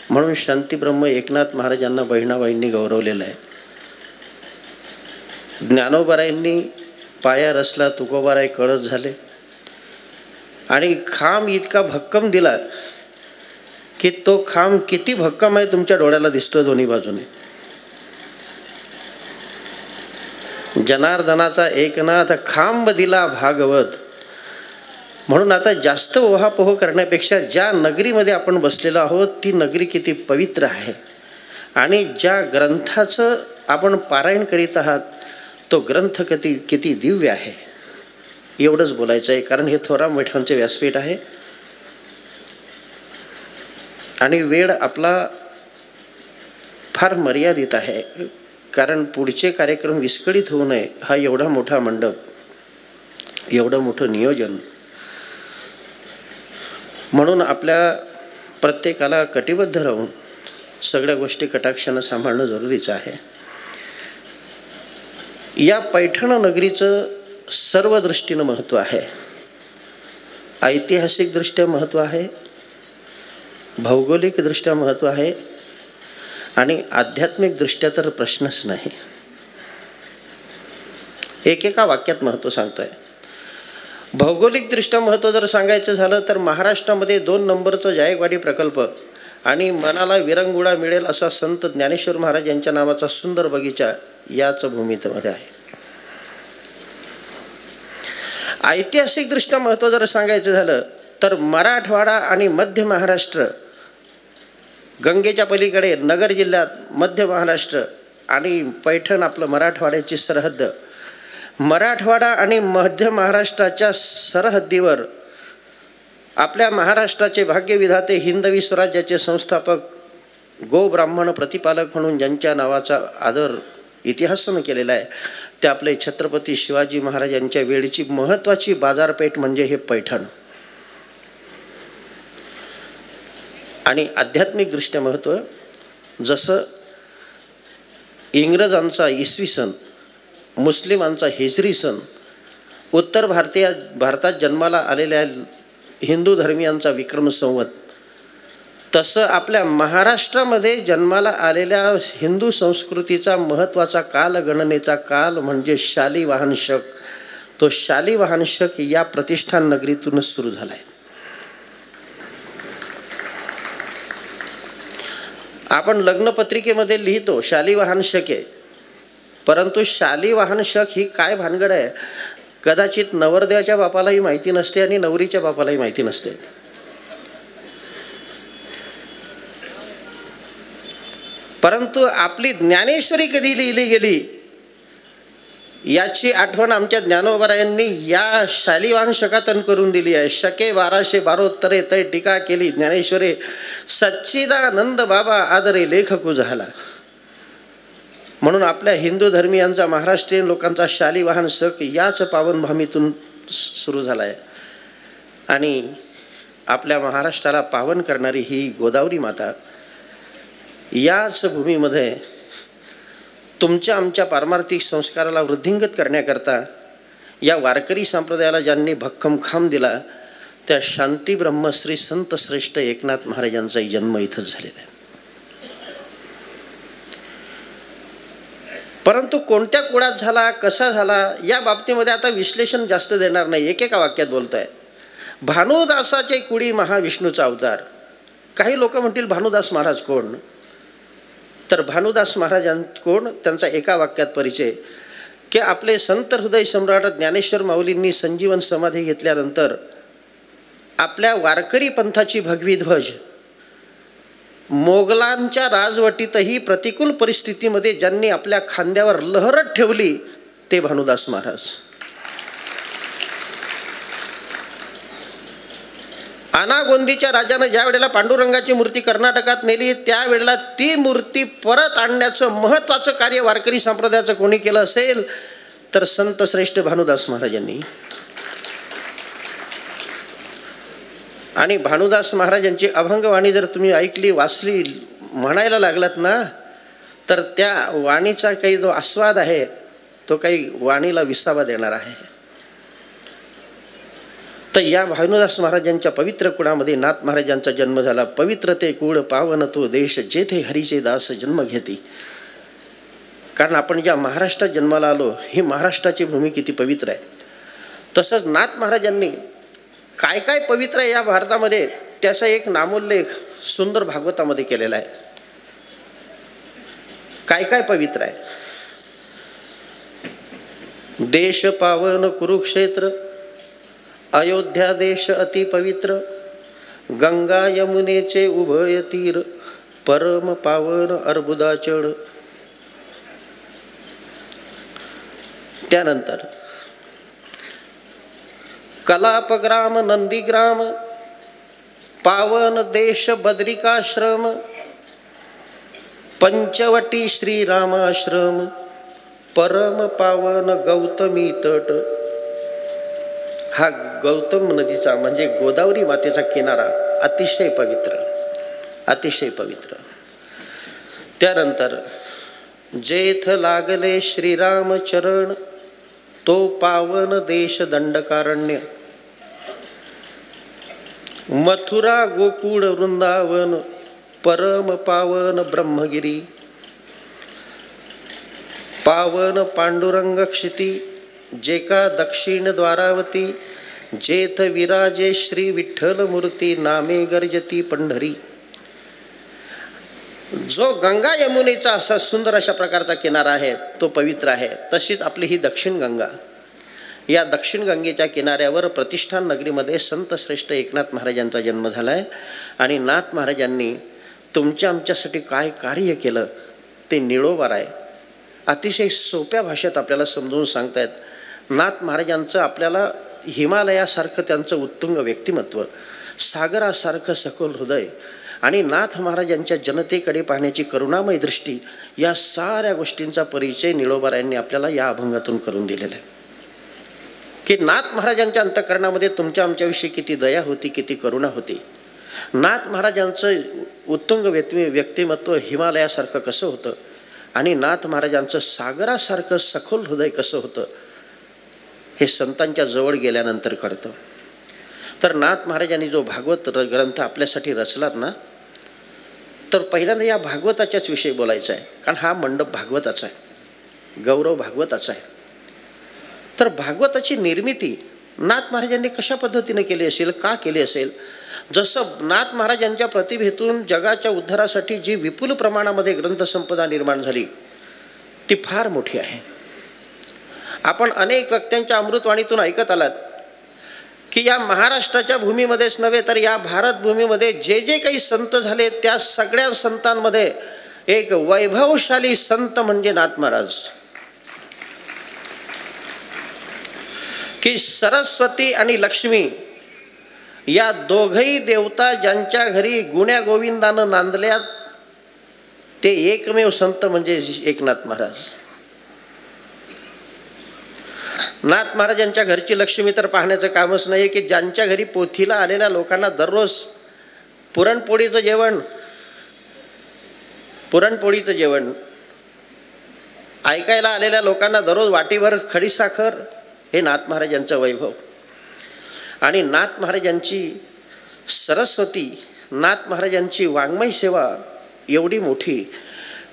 Speaker 3: म्हणून शांतीब्रह्म एकनाथ महाराजांना बहिणाबाईंनी गौरवलेलं आहे. ज्ञानोबारायांनी पाया रचला, तुकोबाराय कळस झाले, आणि खांब इतका भक्कम दिला की तो खांब किती भक्कम आहे तुमच्या डोळ्याला दिसतो दोन्ही बाजूने. जनार्दनाचा एकनाथ खांब दिला भागवत. म्हणून आता जास्त ओहापोह करण्यापेक्षा ज्या नगरीमध्ये आपण बसलेलो आहोत ती नगरी किती पवित्र आहे, आणि ज्या ग्रंथाचं आपण पारायण करीत आहात तो ग्रंथ किती दिव्य आहे, एवढंच बोलायचं आहे. कारण हे थोराम विठ्ठलांचे व्यासपीठ आहे आणि वेळ आपला फार मर्यादित आहे. कारण पुढचे कार्यक्रम विस्कळीत होऊ नये, हा एवढा मोठा मंडप, एवढं मोठं नियोजन, म्हणून आपल्या प्रत्येकाला कटिबद्ध राहून सगळ्या गोष्टी कटाक्षानं सांभाळणं जरुरीचं आहे. या पैठण नगरीचं सर्व दृष्टीनं महत्त्व आहे. ऐतिहासिकदृष्ट्या महत्त्व आहे, भौगोलिकदृष्ट्या महत्त्व आहे, आणि आध्यात्मिकदृष्ट्या तर प्रश्नच नाही. एकेका वाक्यात महत्त्व सांगतोय. भौगोलिकदृष्ट्या महत्त्व जर सांगायचं झालं तर महाराष्ट्रामध्ये 2 नंबरचं जायकवाडी प्रकल्प आणि मनाला विरंगुळा मिळेल असा संत ज्ञानेश्वर महाराज यांच्या नावाचा सुंदर बगीचा याच भूमीमध्ये आहे. ऐतिहासिकदृष्ट्या महत्त्व जर सांगायचं झालं तर मराठवाडा आणि मध्य महाराष्ट्र, गंगेच्या पलीकडे नगर जिल्ह्यात मध्य महाराष्ट्र आणि पैठण आपलं मराठवाड्याची सरहद्द. मराठवाडा आणि मध्य महाराष्ट्राच्या सरहद्दीवर आपल्या महाराष्ट्राचे भाग्यविधाते, हिंदवी स्वराज्याचे संस्थापक, गो ब्राह्मण प्रतिपालक म्हणून ज्यांच्या नावाचा आदर इतिहासानं केलेला आहे ते आपले छत्रपती शिवाजी महाराज यांच्या वेळची महत्त्वाची बाजारपेठ म्हणजे हे पैठण. आणि आध्यात्मिकदृष्ट्या महत्त्व, जसं इंग्रजांचा इसवी सन, मुस्लिमांचा हिजरी सन, उत्तर भारतात जन्माला आलेल्या हिंदू धर्मियांचा विक्रम संवत, तसं आपल्या महाराष्ट्रामध्ये जन्माला आलेल्या हिंदू संस्कृतीचा महत्त्वाचा काल, गणनेचा काल म्हणजे शालिवाहन शक. तो शालिवाहन शक या प्रतिष्ठान नगरीतूनच सुरू झाला आहे. आपण लग्नपत्रिकेमध्ये लिहितो शालिवाहन शक आहे, परंतु शालिवाहन शक ही काय भानगड आहे कदाचित नवरदेवाच्या बापालाही माहिती नसते आणि नवरीच्या बापालाही माहिती नसते. परंतु आपली ज्ञानेश्वरी कधी लिहिली गेली याची आठवण आमच्या ज्ञानोबारायांनी या शालिवाहन शकातून करून दिली आहे. शके 1212 तै टीका केली ज्ञानेश्वरे, सच्चिदानंद बाबा आदरे लेखकू झाला. म्हणून आपल्या हिंदू धर्मियांचा, महाराष्ट्रीयन लोकांचा शालिवाहन शक याच पावनभूमीतून सुरू झाला आहे. आणि आपल्या महाराष्ट्राला पावन करणारी ही गोदावरी माता याच भूमीमध्ये तुमच्या आमच्या पारमार्थिक संस्काराला वृद्धिंगत करण्याकरता या वारकरी संप्रदायाला ज्यांनी भक्कम खांब दिला त्या शांती ब्रह्मश्री संत श्रेष्ठ एकनाथ महाराजांचाही जन्म इथंच झालेला आहे. परंतु कोणत्या कुळात झाला, कसा झाला या बाबतीमध्ये आता विश्लेषण जास्त देणार नाही, एकेका वाक्यात बोलतो आहे. भानुदासाचे कुळी महाविष्णूचा अवतार. काही लोक म्हणतील भानुदास महाराज कोण, तर भानुदास महाराजां कोण त्यांचा एका वाक्यात परिचय की आपले संत हृदय सम्राट ज्ञानेश्वर माऊलींनी संजीवन समाधी घेतल्यानंतर आपल्या वारकरी पंथाची भगवी ध्वज मोगलांच्या राजवटीतही प्रतिकूल परिस्थितीमध्ये ज्यांनी आपल्या खांद्यावर लहरत ठेवली ते भानुदास महाराज. आनागोंदीच्या राजानं ज्या वेळेला पांडुरंगाची मूर्ती कर्नाटकात नेली त्यावेळेला ती मूर्ती परत आणण्याचं महत्त्वाचं कार्य वारकरी संप्रदायाचं कोणी केलं असेल तर संत श्रेष्ठ भानुदास महाराजांनी. आणि भानुदास महाराजांची अभंगवाणी जर तुम्ही ऐकली, वाचली, म्हणायला लागलात ना तर त्या वाणीचा काही जो आस्वाद आहे तो काही वाणीला विसावा देणार आहे. तर या भानुदास महाराजांच्या पवित्र कुळामध्ये नाथ महाराजांचा जन्म झाला. पवित्र ते कुळ पावन तो देश जेथे हरीचे दास जन्म घेती. कारण आपण ज्या महाराष्ट्रात जन्माला आलो ही महाराष्ट्राची भूमी किती पवित्र आहे. तसंच नाथ महाराजांनी काय काय पवित्र आहे या भारतामध्ये त्याचा एक नामोल्लेख सुंदर भागवतामध्ये केलेला आहे. काय काय पवित्र आहे. देश पावन कुरुक्षेत्र, अयोध्या देश अति पवित्र, गंगा यमुनेचे उभय तीर, परम पावन अर्बुदाचळ. त्यानंतर कलापग्राम नंदीग्राम, पावन देश बद्रिकाश्रम, पंचवटी श्रीरामाश्रम, परम पावन गौतमी तट. हा गौतम नदीचा म्हणजे गोदावरी मातेचा किनारा अतिशय पवित्र, अतिशय पवित्र. त्यानंतर जेथ लागले श्रीराम चरण, तो पावन देश दंडकारण्य, मथुरा गोकुळ वृंदावन, परम पावन ब्रह्मगिरी, पावन पांडुरंग क्षिती, जेका दक्षिण द्वारावती, जेथ विराजे श्री विठ्ठल मूर्ती, नामे गर्जती पंढरी. जो गंगा यमुनेचा असा सुंदर अशा प्रकारचा किनारा आहे तो पवित्र आहे. तशीच आपली ही दक्षिण गंगा, या दक्षिण गंगेच्या किनाऱ्यावर प्रतिष्ठान नगरीमध्ये संत श्रेष्ठ एकनाथ महाराजांचा जन्म झाला आहे. आणि नाथ महाराजांनी तुमच्या आमच्यासाठी काय कार्य केलं ते निळोबार आहे. अतिशय सोप्या भाषेत आपल्याला समजून सांगतायत. नाथ महाराजांचं आपल्याला हिमालयासारखं त्यांचं उत्तुंग व्यक्तिमत्व, सागरासारखं सखोल हृदय आणि नाथ महाराजांच्या जनतेकडे पाहण्याची करुणामय दृष्टी, या साऱ्या गोष्टींचा परिचय निळोबारायांनी आपल्याला या अभंगातून करून दिलेला आहे. की नाथ महाराजांच्या अंतःकरणामध्ये तुमच्या आमच्याविषयी किती दया होती, किती करुणा होती. नाथ महाराजांचं उत्तुंग व्यक्तिमत्व हिमालयासारखं कसं होतं आणि नाथ महाराजांचं सागरासारखं सखोल हृदय कसं होतं हे संतांच्या जवळ गेल्यानंतर कळतं. तर नाथ महाराजांनी जो भागवत ग्रंथ आपल्यासाठी रचलात ना, तर पहिल्यांदा या भागवताच्याच विषयी बोलायचं आहे, कारण हा मंडप भागवताचा आहे, गौरव भागवताचा आहे. तर भागवताची निर्मिती नाथ महाराजांनी कशा पद्धतीने केली असेल, का केली असेल? जसं नाथ महाराजांच्या प्रतिभेतून जगाच्या उद्धारासाठी जी विपुल प्रमाणामध्ये ग्रंथसंपदा निर्माण झाली ती फार मोठी आहे. आपण अनेक व्यक्त्यांच्या अमृतवाणीतून ऐकत आलात की या महाराष्ट्राच्या भूमीमध्येच नव्हे तर या भारत भूमीमध्ये जे जे काही संत झाले त्या सगळ्या संतांमध्ये एक वैभवशाली संत म्हणजे नाथ महाराज. की सरस्वती आणि लक्ष्मी या दोघही देवता ज्यांच्या घरी गुण्या गोविंदानं नांदल्यात ते एकमेव संत म्हणजे एकनाथ महाराज. नाथ महाराजांच्या घरची लक्ष्मी तर पाहण्याचं कामच नाही की ज्यांच्या घरी पोथीला आलेल्या लोकांना दररोज पुरणपोळीचं जेवण, ऐकायला आलेल्या लोकांना दररोज वाटीभर खडीसाखर, हे नाथ महाराजांचं वैभव. आणि नाथ महाराजांची सरस्वती, नाथ महाराजांची वाङ्मय सेवा एवढी मोठी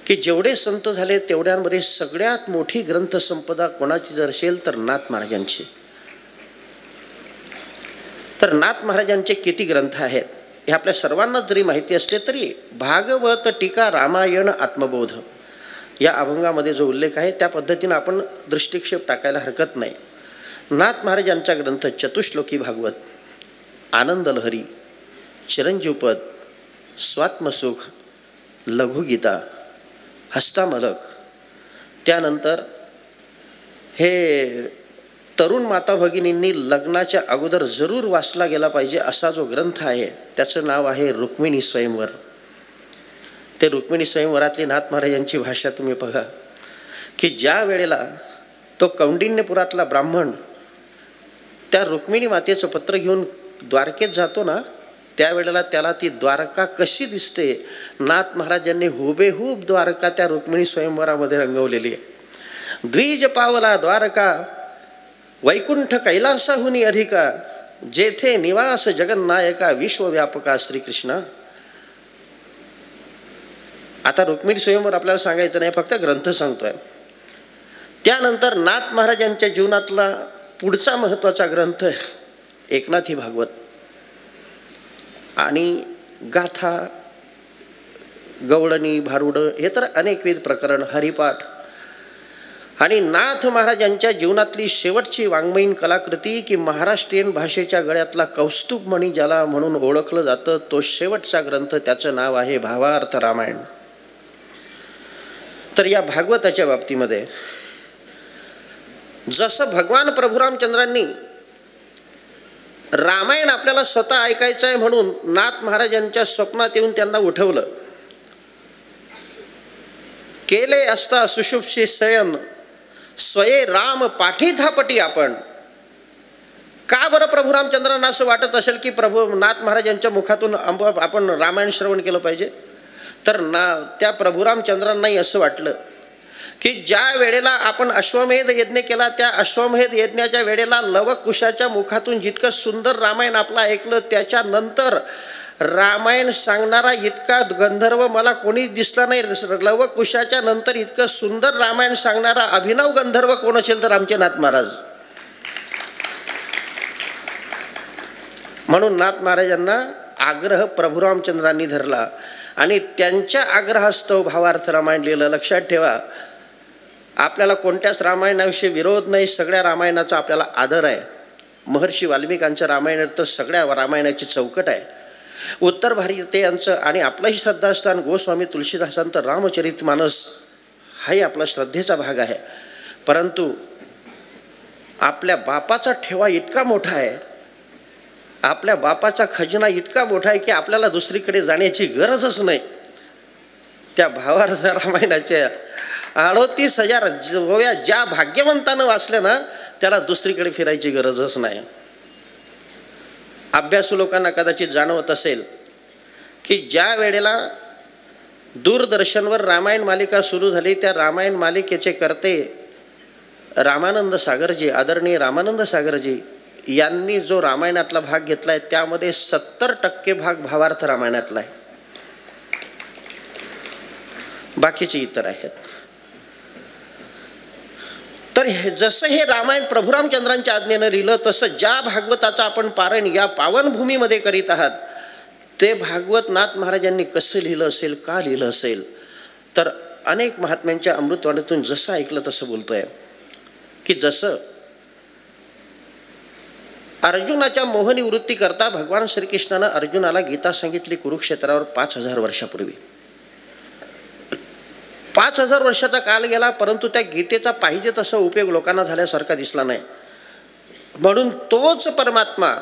Speaker 3: की जेवढे संत झाले तेवढ्यांमध्ये सगळ्यात मोठी ग्रंथसंपदा कोणाची जर असेल तर नाथ महाराजांची. तर नाथ महाराजांचे किती ग्रंथ आहेत हे आपल्या सर्वांना जरी माहिती असले तरी भागवत, टीका, रामायण, आत्मबोध या अभंगामध्ये जो उल्लेख आहे त्या पद्धतीनं आपण दृष्टिक्षेप टाकायला हरकत नाही. नाथ महाराजांचा ग्रंथ चतुश्लोकी भागवत, आनंद लहरी, चिरंजीवपद, स्वात्मसुख, लघुगीता, हस्तामलक, त्यानंतर हे तरुण माता भगिनींनी लग्नाच्या अगोदर जरूर वाचला गेला पाहिजे असा जो ग्रंथ आहे त्याचं नाव आहे रुक्मिणी स्वयंवर. ते रुक्मिणी स्वयंवरातली नाथ महाराजांची भाषा तुम्ही बघा की ज्या वेळेला तो कौंडिन्यपुरातला ब्राह्मण त्या रुक्मिणी मातेचं पत्र घेऊन द्वारकेत जातो ना, त्यावेळेला त्याला ती द्वारका कशी दिसते, नाथ महाराजांनी हुबेहूब द्वारका त्या रुक्मिणी स्वयंवरामध्ये रंगवलेली आहे. द्विज पावला द्वारका, वैकुंठ कैलासाहुनी अधिका, जेथे निवास जगन्नायका, विश्वव्यापका श्रीकृष्ण. आता रुक्मिणी स्वयंवर आपल्याला सांगायचं नाही, फक्त ग्रंथ सांगतोय. त्यानंतर नाथ महाराजांच्या जीवनातला पुढचा महत्त्वाचा ग्रंथ एकनाथी भागवत आणि गाथा, गवळणी, भारुड, हे तर अनेकविध प्रकरण, हरिपाठ. आणि नाथ महाराजांच्या जीवनातली शेवटची वाङ्मयीन कलाकृती की महाराष्ट्रीयन भाषेच्या गळ्यातला कौस्तुभमणी ज्याला म्हणून ओळखलं जातं, तो शेवटचा ग्रंथ, त्याचं नाव आहे भावार्थ रामायण. तर या भागवताच्या बाबतीमध्ये जसं भगवान प्रभू रामचंद्रांनी रामायण आपल्याला स्वतः ऐकायचं आहे म्हणून नाथ महाराजांच्या स्वप्नात येऊन त्यांना उठवलं, केले असता सुषुप्ती शयन, स्वये राम पाठी धापटी आपण. का बरं प्रभू रामचंद्रांना असं वाटत असेल की प्रभू नाथ महाराजांच्या मुखातून आपण रामायण श्रवण केलं पाहिजे? तर त्या प्रभू रामचंद्रांनाही असं वाटलं की ज्या वेळेला आपण अश्वमेध यज्ञ केला त्या अश्वमेध यज्ञाच्या वेळेला लवकुशाच्या मुखातून जितकं सुंदर रामायण आपलं ऐकलं, त्याच्यानंतर रामायण सांगणारा इतका गंधर्व मला कोणीच दिसला नाही. लवकुशाच्या नंतर इतकं सुंदर रामायण सांगणारा अभिनव गंधर्व कोण असेल तर आमचे नाथ महाराज. म्हणून नाथ महाराजांना आग्रह प्रभू रामचंद्रांनी धरला आणि त्यांच्या आग्रहास्तव भावार्थ रामायण लिहिलं. लक्षात ठेवा, आपल्याला कोणत्याच रामायणाविषयी विरोध नाही, सगळ्या रामायणाचा आपल्याला आदर आहे. महर्षी वाल्मिकांचं रामायण तर सगळ्या रामायणाची चौकट आहे. उत्तर भारतीयांचं आणि आपलंही श्रद्धास्थान गोस्वामी तुलसीदासांचं रामचरितमानस हाही आपला श्रद्धेचा भाग आहे. परंतु आपल्या बापाचा ठेवा इतका मोठा आहे, आपल्या बापाचा खजिना इतका मोठा आहे की आपल्याला दुसरीकडे जाण्याची गरजच नाही. त्या भावार्थ रामायणाच्या 38,000 ओव्या ज्या भाग्यवंतानं वाचल्या ना त्याला दुसरीकडे फिरायची गरजच नाही. अभ्यासू लोकांना कदाचित जाणवत असेल की ज्या वेळेला दूरदर्शनवर रामायण मालिका सुरू झाली. त्या रामायण मालिकेचे कर्ते रामानंद सागरजी, आदरणीय रामानंद सागरजी यांनी जो रामायणातला भाग घेतला आहे त्यामध्ये 70% भाग भावार्थ रामायणातला आहे, बाकीचे इतर आहेत. तर जसं हे रामायण प्रभू रामचंद्रांच्या आज्ञेनं लिहिलं तसं ज्या भागवताचं आपण पारायण या पावनभूमीमध्ये करीत आहात ते भागवत नाथ महाराजांनी कसं लिहिलं असेल, का लिहिलं असेल, तर अनेक महात्म्यांच्या अमृतवाणीतून जसं ऐकलं तसं बोलतोय की जसं अर्जुनाच्या मोहनी वृत्ती करता भगवान श्रीकृष्णानं अर्जुनाला गीता सांगितली कुरुक्षेत्रावर 5000 वर्षापूर्वी. 5000 वर्षाचा काल गेला परंतु त्या गीतेचा पाहिजे तसा उपयोग लोकांना झाल्यासारखा दिसला नाही. म्हणून तोच परमात्मा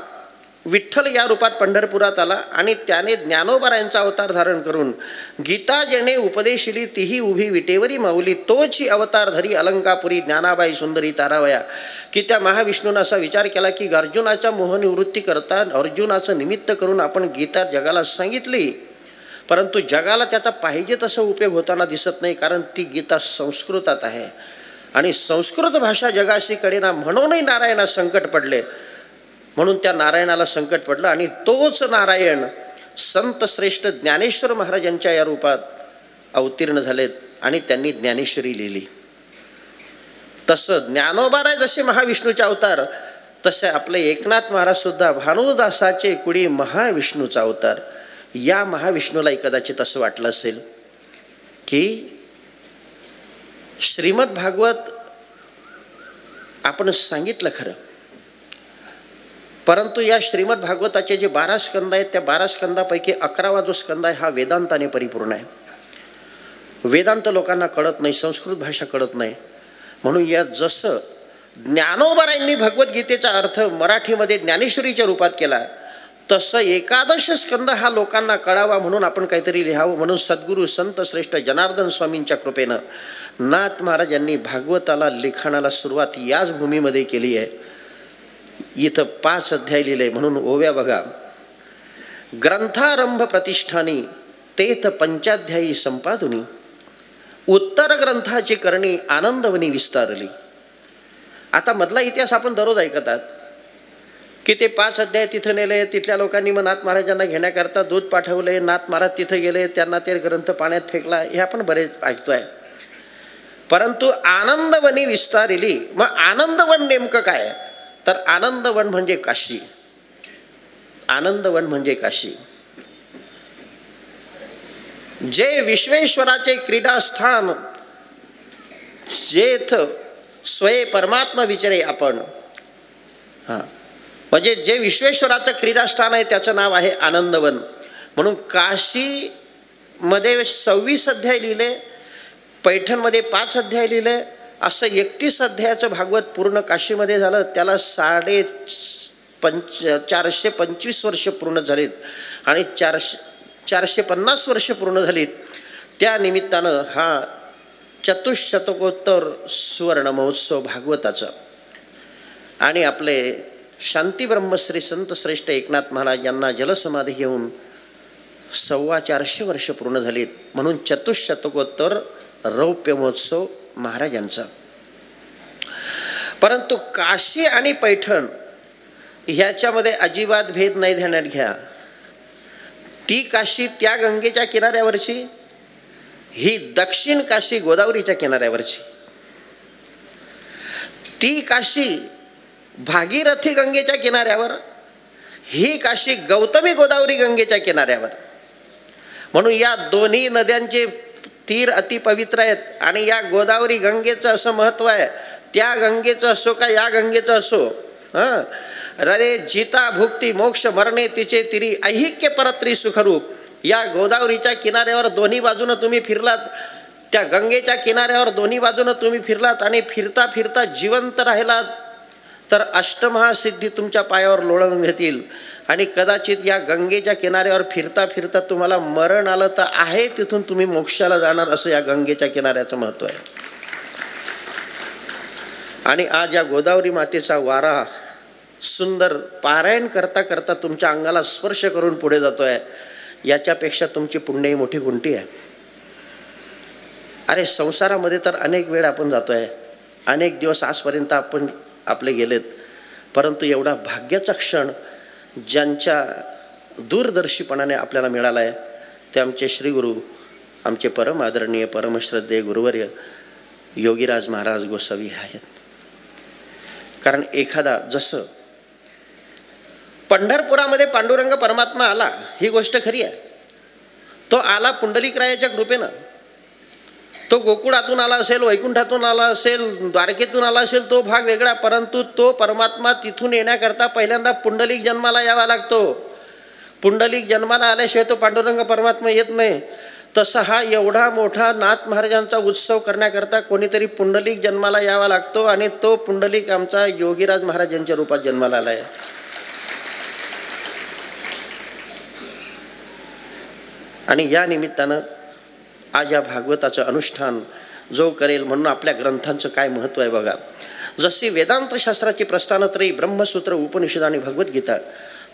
Speaker 3: विठ्ठल या रूपात पंढरपुरात आला आणि त्याने ज्ञानोबारायांचा अवतार धारण करून गीता जेणे उपदेशिली तीही उभी विटेवरी माऊली तोची अवतार धरी अलंकापुरी ज्ञानाबाई सुंदरी तारावया. की त्या महाविष्णूनं असा विचार केला की अर्जुनाच्या मोहनिवृत्ती करता अर्जुनाचं निमित्त करून आपण गीता जगाला सांगितली, परंतु जगाला त्याचा पाहिजे तसा उपयोग होताना दिसत नाही, कारण ती गीता संस्कृतात आहे आणि संस्कृत भाषा जगाशी कडेना म्हणूनही नारायणास संकट पडले. म्हणून त्या नारायणाला संकट पडलं आणि तोच नारायण संत श्रेष्ठ ज्ञानेश्वर महाराजांच्या या रूपात अवतीर्ण झालेत आणि त्यांनी ज्ञानेश्वरी लिहिली. तसं ज्ञानोबाराय जसे महाविष्णूचे अवतार तसे आपले एकनाथ महाराज सुद्धा भानुदासाचे कुडी महाविष्णूचा अवतार. या महाविष्णूला कदाचित असं वाटलं असेल की श्रीमद भागवत आपण सांगितलं खरं, परंतु या श्रीमद भागवताचे जे 12 स्कंद आहेत त्या 12 स्कंदापैकी 11वा जो स्कंद आहे हा वेदांताने परिपूर्ण आहे. वेदांत लोकांना कळत नाही, संस्कृत भाषा कळत नाही. म्हणून या जसं ज्ञानोबारायांनी भगवद्गीतेचा अर्थ मराठीमध्ये ज्ञानेश्वरीच्या रूपात केला तसं 11 स्कंद हा लोकांना कळावा म्हणून आपण काहीतरी लिहावं. म्हणून सद्गुरू संत श्रेष्ठ जनार्दन स्वामींच्या कृपेनं नाथ महाराजांनी भागवताला लिखाणाला सुरुवात याच भूमीमध्ये केली आहे. इथं 5 अध्याय लिहिले. म्हणून ओव्या बघा. ग्रंथारंभ प्रतिष्ठानी तेथ पंचाध्यायी संपादुनी उत्तर ग्रंथाची करणी आनंदवनी विस्तारली. आता मधला इतिहास आपण दररोज ऐकतात की ते 5 अध्याय तिथं नेले, तिथल्या लोकांनी मग नाथ महाराजांना घेण्याकरता दूध पाठवले, नाथ महाराज तिथं गेले, त्यांना ते ग्रंथ पाण्यात फेकला, हे आपण बरेच ऐकतोय. परंतु आनंदवनी विस्तारली. मग आनंदवन नेमकं काय? तर आनंदवन म्हणजे काशी. आनंदवन म्हणजे काशी, जे विश्वेश्वराचे क्रीडास्थान जेथ स्वये परमात्मा विचारे आपण. म्हणजे जे विश्वेश्वराचं क्रीडास्थान आहे त्याचं नाव आहे आनंदवन. म्हणून काशीमध्ये 26 अध्याय लिहिले, पैठणमध्ये 5 अध्याय लिहिले, असं 31 अध्यायाचं भागवत पूर्ण काशीमध्ये झालं. त्याला 425 वर्ष पूर्ण झालीत आणि 450 वर्ष पूर्ण झालीत. त्या निमित्तानं हा चतुशतकोत्तर सुवर्ण महोत्सव भागवताचा. आणि आपले शांती ब्रह्मश्री संत श्रेष्ठ एकनाथ महाराज यांना जलसमाधी घेऊन 425 वर्ष पूर्ण झालीत. म्हणून चतुशतकोत्तर रौप्य महोत्सव महाराजांचा. परंतु काशी आणि पैठण ह्याच्यामध्ये अजिबात भेद नाही ध्यानात घ्या. ती काशी त्या गंगेच्या किनाऱ्यावरची, ही दक्षिण काशी गोदावरीच्या किनाऱ्यावरची. ती काशी भागीरथी गंगेच्या किनाऱ्यावर, ही काशी गौतमी गोदावरी गंगेच्या किनाऱ्यावर. म्हणून या दोन्ही नद्यांचे तीर अतिपवित्र आहेत. आणि या गोदावरी गंगेचं असं महत्त्व आहे, त्या गंगेचं असो का या गंगेचं असो, रे जिता भुक्ती मोक्ष मरणे तिचे तिरी ऐहिक्य परत्री सुखरूप. या गोदावरीच्या किनाऱ्यावर दोन्ही बाजूनं तुम्ही फिरलात, त्या गंगेच्या किनाऱ्यावर दोन्ही बाजूनं तुम्ही फिरलात आणि फिरता फिरता जिवंत राहिलात तर अष्टमहासिद्धी तुमच्या पायावर लोळवून घेतील. आणि कदाचित या गंगेच्या किनाऱ्यावर फिरता फिरता तुम्हाला मरण आलं तर आहे तिथून तुम्ही मोक्षाला जाणार, असं या गंगेच्या किनाऱ्याचं महत्त्व आहे. आणि आज या गोदावरी मातेचा वारा सुंदर पारायण करता करता तुमच्या अंगाला स्पर्श करून पुढे जातोय. याच्यापेक्षा तुमची पुण्यही मोठी कोणती आहे? अरे संसारामध्ये तर अनेक वेळ आपण जातो आहे, अनेक दिवस आजपर्यंत आपण आपले गेलेत, परंतु एवढा भाग्याचा क्षण ज्यांच्या दूरदर्शीपणाने आपल्याला मिळाला आहे ते आमचे श्रीगुरू, आमचे परम आदरणीय परमश्रद्धेय गुरुवर्य योगीराज महाराज गोसावी आहेत. कारण एखादा, जसं पंढरपुरामध्ये पांडुरंग परमात्मा आला, ही गोष्ट खरी आहे. तो आला पुंडलिकरायाच्या कृपेनं. तो गोकुळातून आला असेल, वैकुंठातून आला असेल, द्वारकेतून आला असेल, तो भाग वेगळा, परंतु तो परमात्मा तिथून येण्याकरता पहिल्यांदा पुंडलिक जन्माला यावा लागतो. पुंडलिक जन्माला आल्याशिवाय तो पांडुरंग परमात्मा येत नाही. तसा हा एवढा मोठा नाथ महाराजांचा उत्सव करण्याकरता कोणीतरी पुंडलिक जन्माला यावा लागतो, आणि तो पुंडलिक आमचा योगीराज महाराजांच्या रूपात जन्माला आला आहे. आणि या निमित्तानं आज या भागवताचं अनुष्ठान जो करेल, म्हणून आपल्या ग्रंथांचं काय महत्त्व आहे बघा. जशी वेदांत शास्त्राची प्रस्थानत्रयी ब्रह्मसूत्र, उपनिषद आणि भगवद्गीता,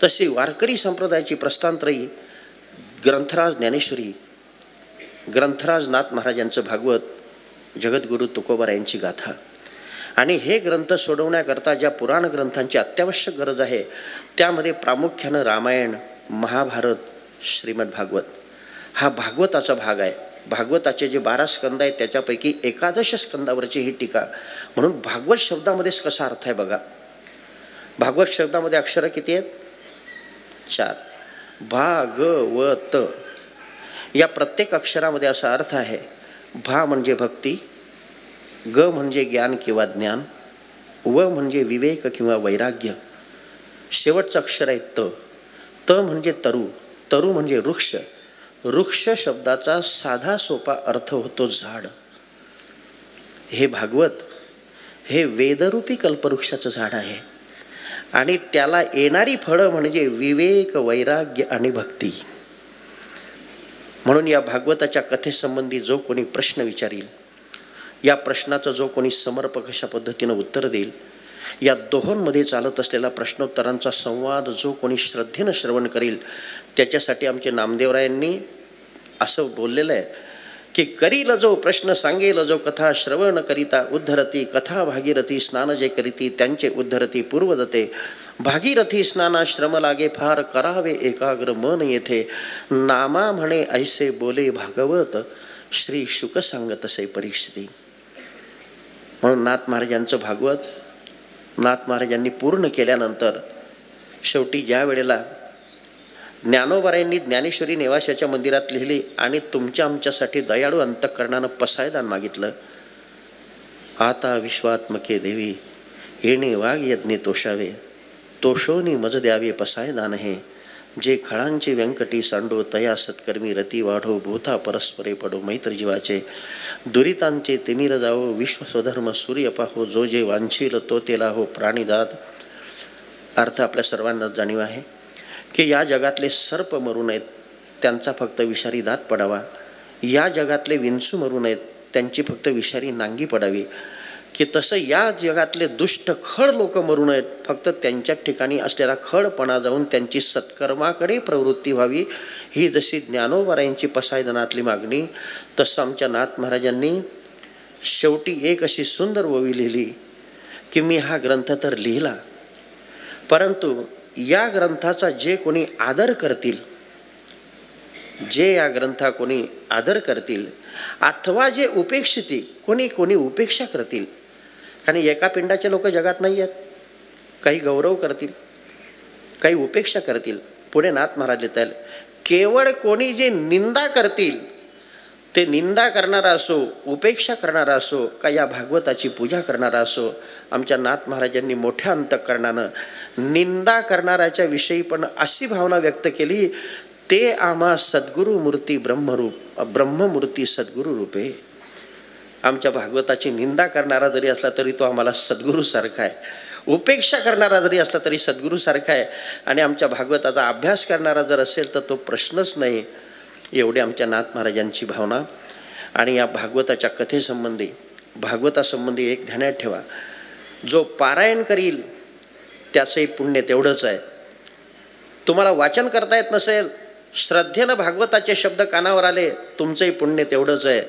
Speaker 3: तशी वारकरी संप्रदायाची प्रस्थानत्रयी ग्रंथराज ज्ञानेश्वरी, ग्रंथराज नाथ महाराजांचं भागवत, जगद्गुरू तुकोबारायांची गाथा. आणि हे ग्रंथ सोडवण्याकरता ज्या पुराण ग्रंथांची अत्यावश्यक गरज आहे, त्यामध्ये प्रामुख्यानं रामायण, महाभारत, श्रीमद भागवत हा भागवताचा भाग आहे. भागवताचे जे 12 स्कंद आहेत त्याच्यापैकी 11 स्कंदावरची ही टीका. म्हणून भागवत शब्दामध्येच कसा अर्थ आहे बघा. भागवत शब्दामध्ये अक्षरं किती आहेत? 4. भागवत या प्रत्येक अक्षरामध्ये असा अर्थ आहे. भा म्हणजे भक्ती, ग म्हणजे ज्ञान किंवा ज्ञान, व म्हणजे विवेक किंवा वैराग्य, शेवटचं अक्षर आहे त. त म्हणजे तरु, तरु म्हणजे वृक्ष. वृक्ष शब्दाचा साधा सोपा अर्थ होतो झाड. हे भागवत हे वेदरूपी कल्पवृक्षाचं झाड आहे, आणि त्याला येणारी फळं म्हणजे विवेक, वैराग्य आणि भक्ती. म्हणून या भागवताच्या कथेसंबंधी जो कोणी प्रश्न विचारील, या प्रश्नाचं जो कोणी समर्पक अशा पद्धतीनं उत्तर देईल, या दोहोंमध्ये चालत असलेला प्रश्नोत्तरांचा संवाद जो कोणी श्रद्धेनं श्रवण करेल, त्याच्यासाठी आमचे नामदेवरायांनी असं बोललेलं आहे की करील जो प्रश्न सांगेल जो कथा श्रवण करिता उद्धरती, कथा भागीरथी स्नान जे करीती त्यांचे उद्धरती पूर्वदते. भागीरथी स्नानाश्रम लागे फार, करावे एकाग्र मन येथे, नामा म्हणे ऐसे बोले भागवत, श्री शुक सांगत असे परीक्षिती. म्हणून नाथ महाराजांचं भागवत नाथ महाराजांनी पूर्ण केल्यानंतर शेवटी ज्या वेळेला ज्ञानोबारायांनी ज्ञानेश्वरी नेवाशाच्या मंदिरात लिहिली आणि तुमच्या आमच्यासाठी दयाळू अंतःकरणानं पसायदान मागितलं. आता विश्वात्मके देवी येणे वाघ यज्ञे तोषावे, तोषोनी मज द्यावे पसायदान हे, जे खळांचे व्यंकटी सांडो तया सत्कर्मी रती वाढो, भूता परस्परे पडो मैत्र जीवाचे, दुरितांचे तिमिर जावो विश्व स्वधर्म सूर्य पाहो, जो जे वांछील तो तेला हो प्राणीदात. अर्थ आपल्या सर्वांनाच जाणीव आहे की या जगातले सर्प मरू नयेत, त्यांचा फक्त विषारी दात पडावा. या जगातले विंचू मरू नयेत, त्यांची फक्त विषारी नांगी पडावी. की तसं या जगातले दुष्ट खड लोक मरू नयेत, फक्त त्यांच्या ठिकाणी असलेला खडपणा जाऊन त्यांची सत्कर्माकडे प्रवृत्ती व्हावी. ही जशी ज्ञानोबारायांची पसायदानातली मागणी, तसं आमच्या नाथ महाराजांनी शेवटी एक अशी सुंदर ओवी लिहिली की मी हा ग्रंथ तर लिहिला, परंतु या ग्रंथाचा जे कोणी आदर करतील, जे या ग्रंथा कोणी आदर करतील, अथवा जे उपेक्षिती कोणी उपेक्षा करतील, कारण एका पिंडाचे लोक जगात नाही आहेत, काही गौरव करतील, काही उपेक्षा करतील. पुढे नाथ महाराज लिहितात, केवळ कोणी जे निंदा करतील, ते निंदा करणारा असो, उपेक्षा करणारा असो, का या भागवताची पूजा करणारा असो, आमच्या नाथ महाराजांनी मोठ्या अंतःकरणानं निंदा करणाऱ्याच्या विषयी पण अशी भावना व्यक्त केली, ते आम्हा सद्गुरू मूर्ती ब्रह्ममूर्ती सद्गुरू रूपे. आमच्या भागवताची निंदा करणारा जरी असला तरी तो आम्हाला सद्गुरूसारखा आहे, उपेक्षा करणारा जरी असला तरी सद्गुरूसारखा आहे, आणि आमच्या भागवताचा अभ्यास करणारा जर असेल तर तो प्रश्नच नाही. एवढी आमच्या नाथ महाराजांची भावना. आणि या भागवताच्या कथेसंबंधी, भागवतासंबंधी एक ध्यानात ठेवा, जो पारायण करील त्याचंही पुण्य तेवढंच आहे. तुम्हाला वाचन करता येत नसेल, श्रद्धेनं भागवताचे शब्द कानावर आले, तुमचंही पुण्य तेवढंच आहे.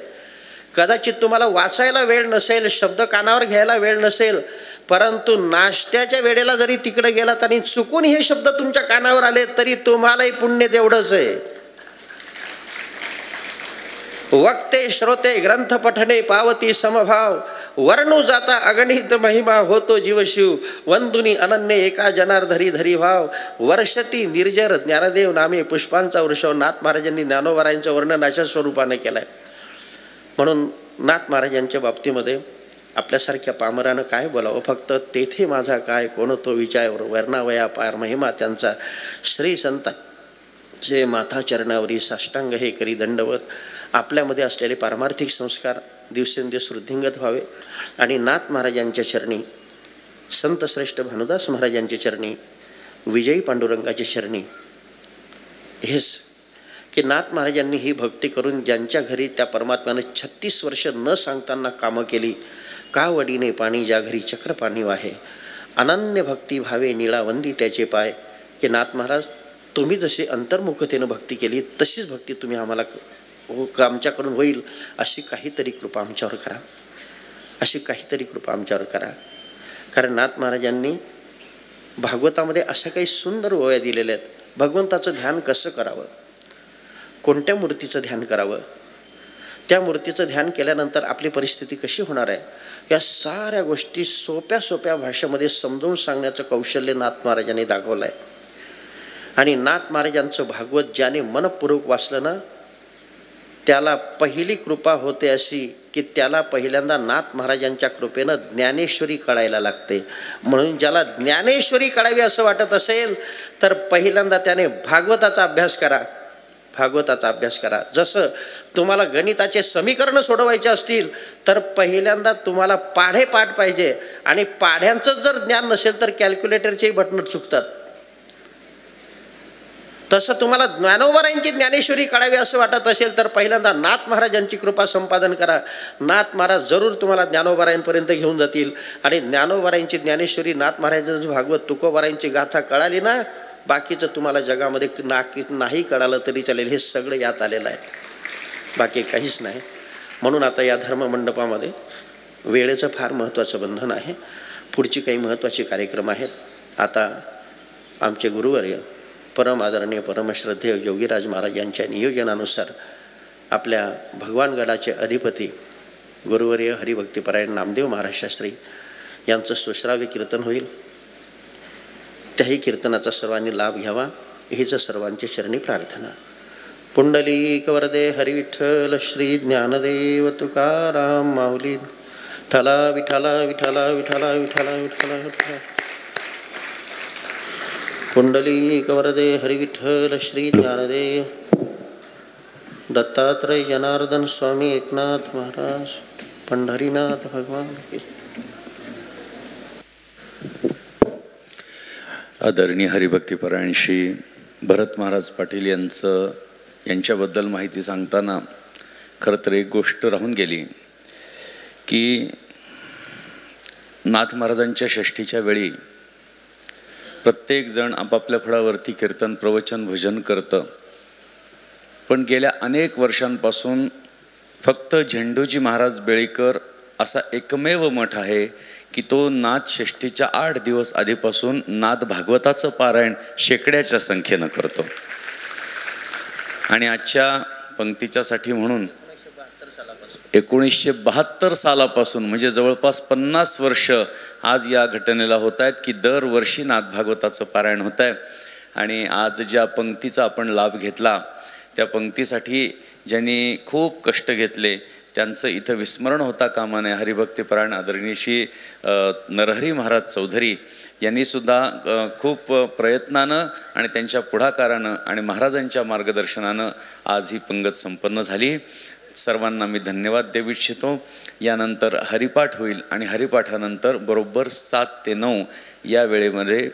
Speaker 3: कदाचित तुम्हाला वाचायला वेळ नसेल, शब्द कानावर घ्यायला वेळ नसेल, परंतु नाश्त्याच्या वेळेला जरी तिकडे गेलात आणि चुकून हे शब्द तुमच्या कानावर आले तरी तुम्हालाही पुण्य तेवढंच आहे. वक्ते श्रोते ग्रंथ पठणे पावती समभाव, वर्णू जाता अगणित महिमा होतो जीवशिव, वंदुनी अनन्य एका जनार्धरी धरी भाव, वर्षती निर्जर ज्ञानदेव नामे पुष्पांचा वृषव. नाथ महाराजांनी ज्ञानोबारायांचं वर्णन अशा स्वरूपाने केलं आहे. म्हणून नाथ महाराजांच्या बाबतीमध्ये आपल्यासारख्या पामरानं काय बोलावं, फक्त तेथे माझा काय कोण तो विचार, वर्णावया पार महिमा त्यांचा, श्री संतांचे माथा चरणावरी साष्टांग हे करी दंडवत. आपल्यामध्ये असलेले पारमार्थिक संस्कार दिवसेंदिवस वृद्धिंगत व्हावे आणि नाथ महाराजांच्या चरणी, संतश्रेष्ठ भानुदास महाराजांच्या चरणी, विजयी पांडुरंगाच्या चरणी हेच की नाथ महाराजांनी ही भक्ती करून ज्यांच्या घरी त्या परमात्म्यानं 36 वर्ष न सांगताना कामं केली. का वडीने पाणी ज्या घरी चक्र पाणी वाहे, अनन्य भक्ती भावे निळावंदी त्याचे पाय. की नाथ महाराज तुम्ही जशी अंतर्मुखतेनं भक्ती केली तशीच भक्ती तुम्ही आम्हाला आमच्याकडून होईल अशी काहीतरी कृपा आमच्यावर करा, अशी काहीतरी कृपा आमच्यावर करा. कारण नाथ महाराजांनी भागवतामध्ये अशा काही सुंदर ओव्या दिलेल्या आहेत. भगवंताचं ध्यान कसं करावं, कोणत्या मूर्तीचं ध्यान करावं, त्या मूर्तीचं ध्यान केल्यानंतर आपली परिस्थिती कशी होणार आहे, या साऱ्या गोष्टी सोप्या सोप्या भाषेमध्ये समजावून सांगण्याचं कौशल्य नाथ महाराजांनी दाखवलं आहे. आणि नाथ महाराजांचं भागवत ज्याने मनपूर्वक वाचलं ना त्याला पहिली कृपा होते अशी की त्याला पहिल्यांदा नाथ महाराजांच्या कृपेनं ज्ञानेश्वरी कळायला लागते. म्हणून ज्याला ज्ञानेश्वरी कळावी असं वाटत असेल तर पहिल्यांदा त्याने भागवताचा अभ्यास करा, भागवताचा अभ्यास करा. जसं तुम्हाला गणिताचे समीकरण सोडवायचे असतील तर पहिल्यांदा तुम्हाला पाढे पाठ पाहिजे आणि पाढ्यांचं जर ज्ञान नसेल तर कॅल्क्युलेटरचेही बटणं चुकतात. तसं तुम्हाला ज्ञानोबारायांची ज्ञानेश्वरी कळावी असं वाटत असेल तर पहिल्यांदा नाथ महाराजांची कृपा संपादन करा. नाथ महाराज जरूर तुम्हाला ज्ञानोबारायांपर्यंत घेऊन जातील. आणि ज्ञानोबारायांची ज्ञानेश्वरी, नाथ महाराजांचं भागवत, तुकोबारायांची गाथा कळाली ना, बाकीचं तुम्हाला जगामध्ये नाही कळालं तरी चालेल. हे सगळं यात आलेलं आहे, बाकी काहीच नाही. म्हणून आता या धर्ममंडपामध्ये वेळेचं फार महत्त्वाचं बंधन आहे. पुढची काही महत्त्वाचे कार्यक्रम आहेत. आता आमचे गुरुवर्य परम आदरणीय परमश्रद्धेय योगीराज महाराज यांच्या नियोजनानुसार आपल्या भगवानगडाचे अधिपती गुरुवर्य हरिभक्तीपरायण नामदेव महाराज शास्त्री यांचं सुश्राव्य कीर्तन होईल. त्याही कीर्तनाचा सर्वांनी लाभ घ्यावा हीच सर्वांची चरणी प्रार्थना. पुंडलिक वरदे हरिविठ्ठल श्री ज्ञानदेव तुकाराम माऊली. विठ्ठला विठ्ठला विठ्ठला विठ्ठला विठ्ठला विठ्ठला विठ्ठला. पुंडलिक वरदे हरिविठ्ठल श्री ज्ञानदेव दत्तात्रय जनार्दन स्वामी एकनाथ महाराज पंढरीनाथ भगवान.
Speaker 4: आदरणीय हरिभक्तीपरायण श्री भरत महाराज पाटील यांच्याबद्दल माहिती सांगताना खरं तर एक गोष्ट राहून गेली की नाथ महाराजांच्या षष्ठीच्या वेळी प्रत्येकजण आपापल्या फळावरती कीर्तन प्रवचन भजन करतं. पण गेल्या अनेक वर्षांपासून फक्त झेंडूजी महाराज बेळीकर असा एकमेव मठ आहे की तो नाथ षष्ठीच्या 8 दिवस आधीपासून नाथ भागवताचं पारायण शेकड्याच्या संख्येनं करतो. आणि आजच्या पंक्तीच्यासाठी म्हणून 1972 सालापासून म्हणजे जवळपास 50 वर्ष आज या घटनेला होत आहेत की दरवर्षी नाथ भागवताचं पारायण होत आहे. आणि आज ज्या पंक्तीचा आपण लाभ घेतला त्या पंक्तीसाठी ज्यांनी खूप कष्ट घेतले त्यांचं इथं विस्मरण होता कामा नये. हरिभक्तीपरायण आदरणीय श्री नरहरी महाराज चौधरी यांनीसुद्धा खूप प्रयत्नानं आणि त्यांच्या पुढाकारानं आणि महाराजांच्या मार्गदर्शनानं आज ही पंगत संपन्न झाली. सर्वांना मी धन्यवाद देऊ इच्छितो. यानंतर हरिपाठ होईल आणि हरिपाठानंतर बरोबर 7 ते 9 या वेळेमध्ये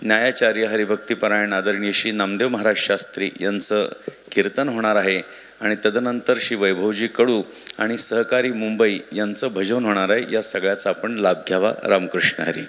Speaker 4: न्यायाचार्य हरिभक्तीपरायण आदरणीय श्री नामदेव महाराज शास्त्री यांचं कीर्तन होणार आहे. आणि तदनंतर श्री वैभवजी कडू आणि सहकारी मुंबई यांचं भजन होणार आहे. या सगळ्याचा आपण लाभ घ्यावा. रामकृष्ण हरी.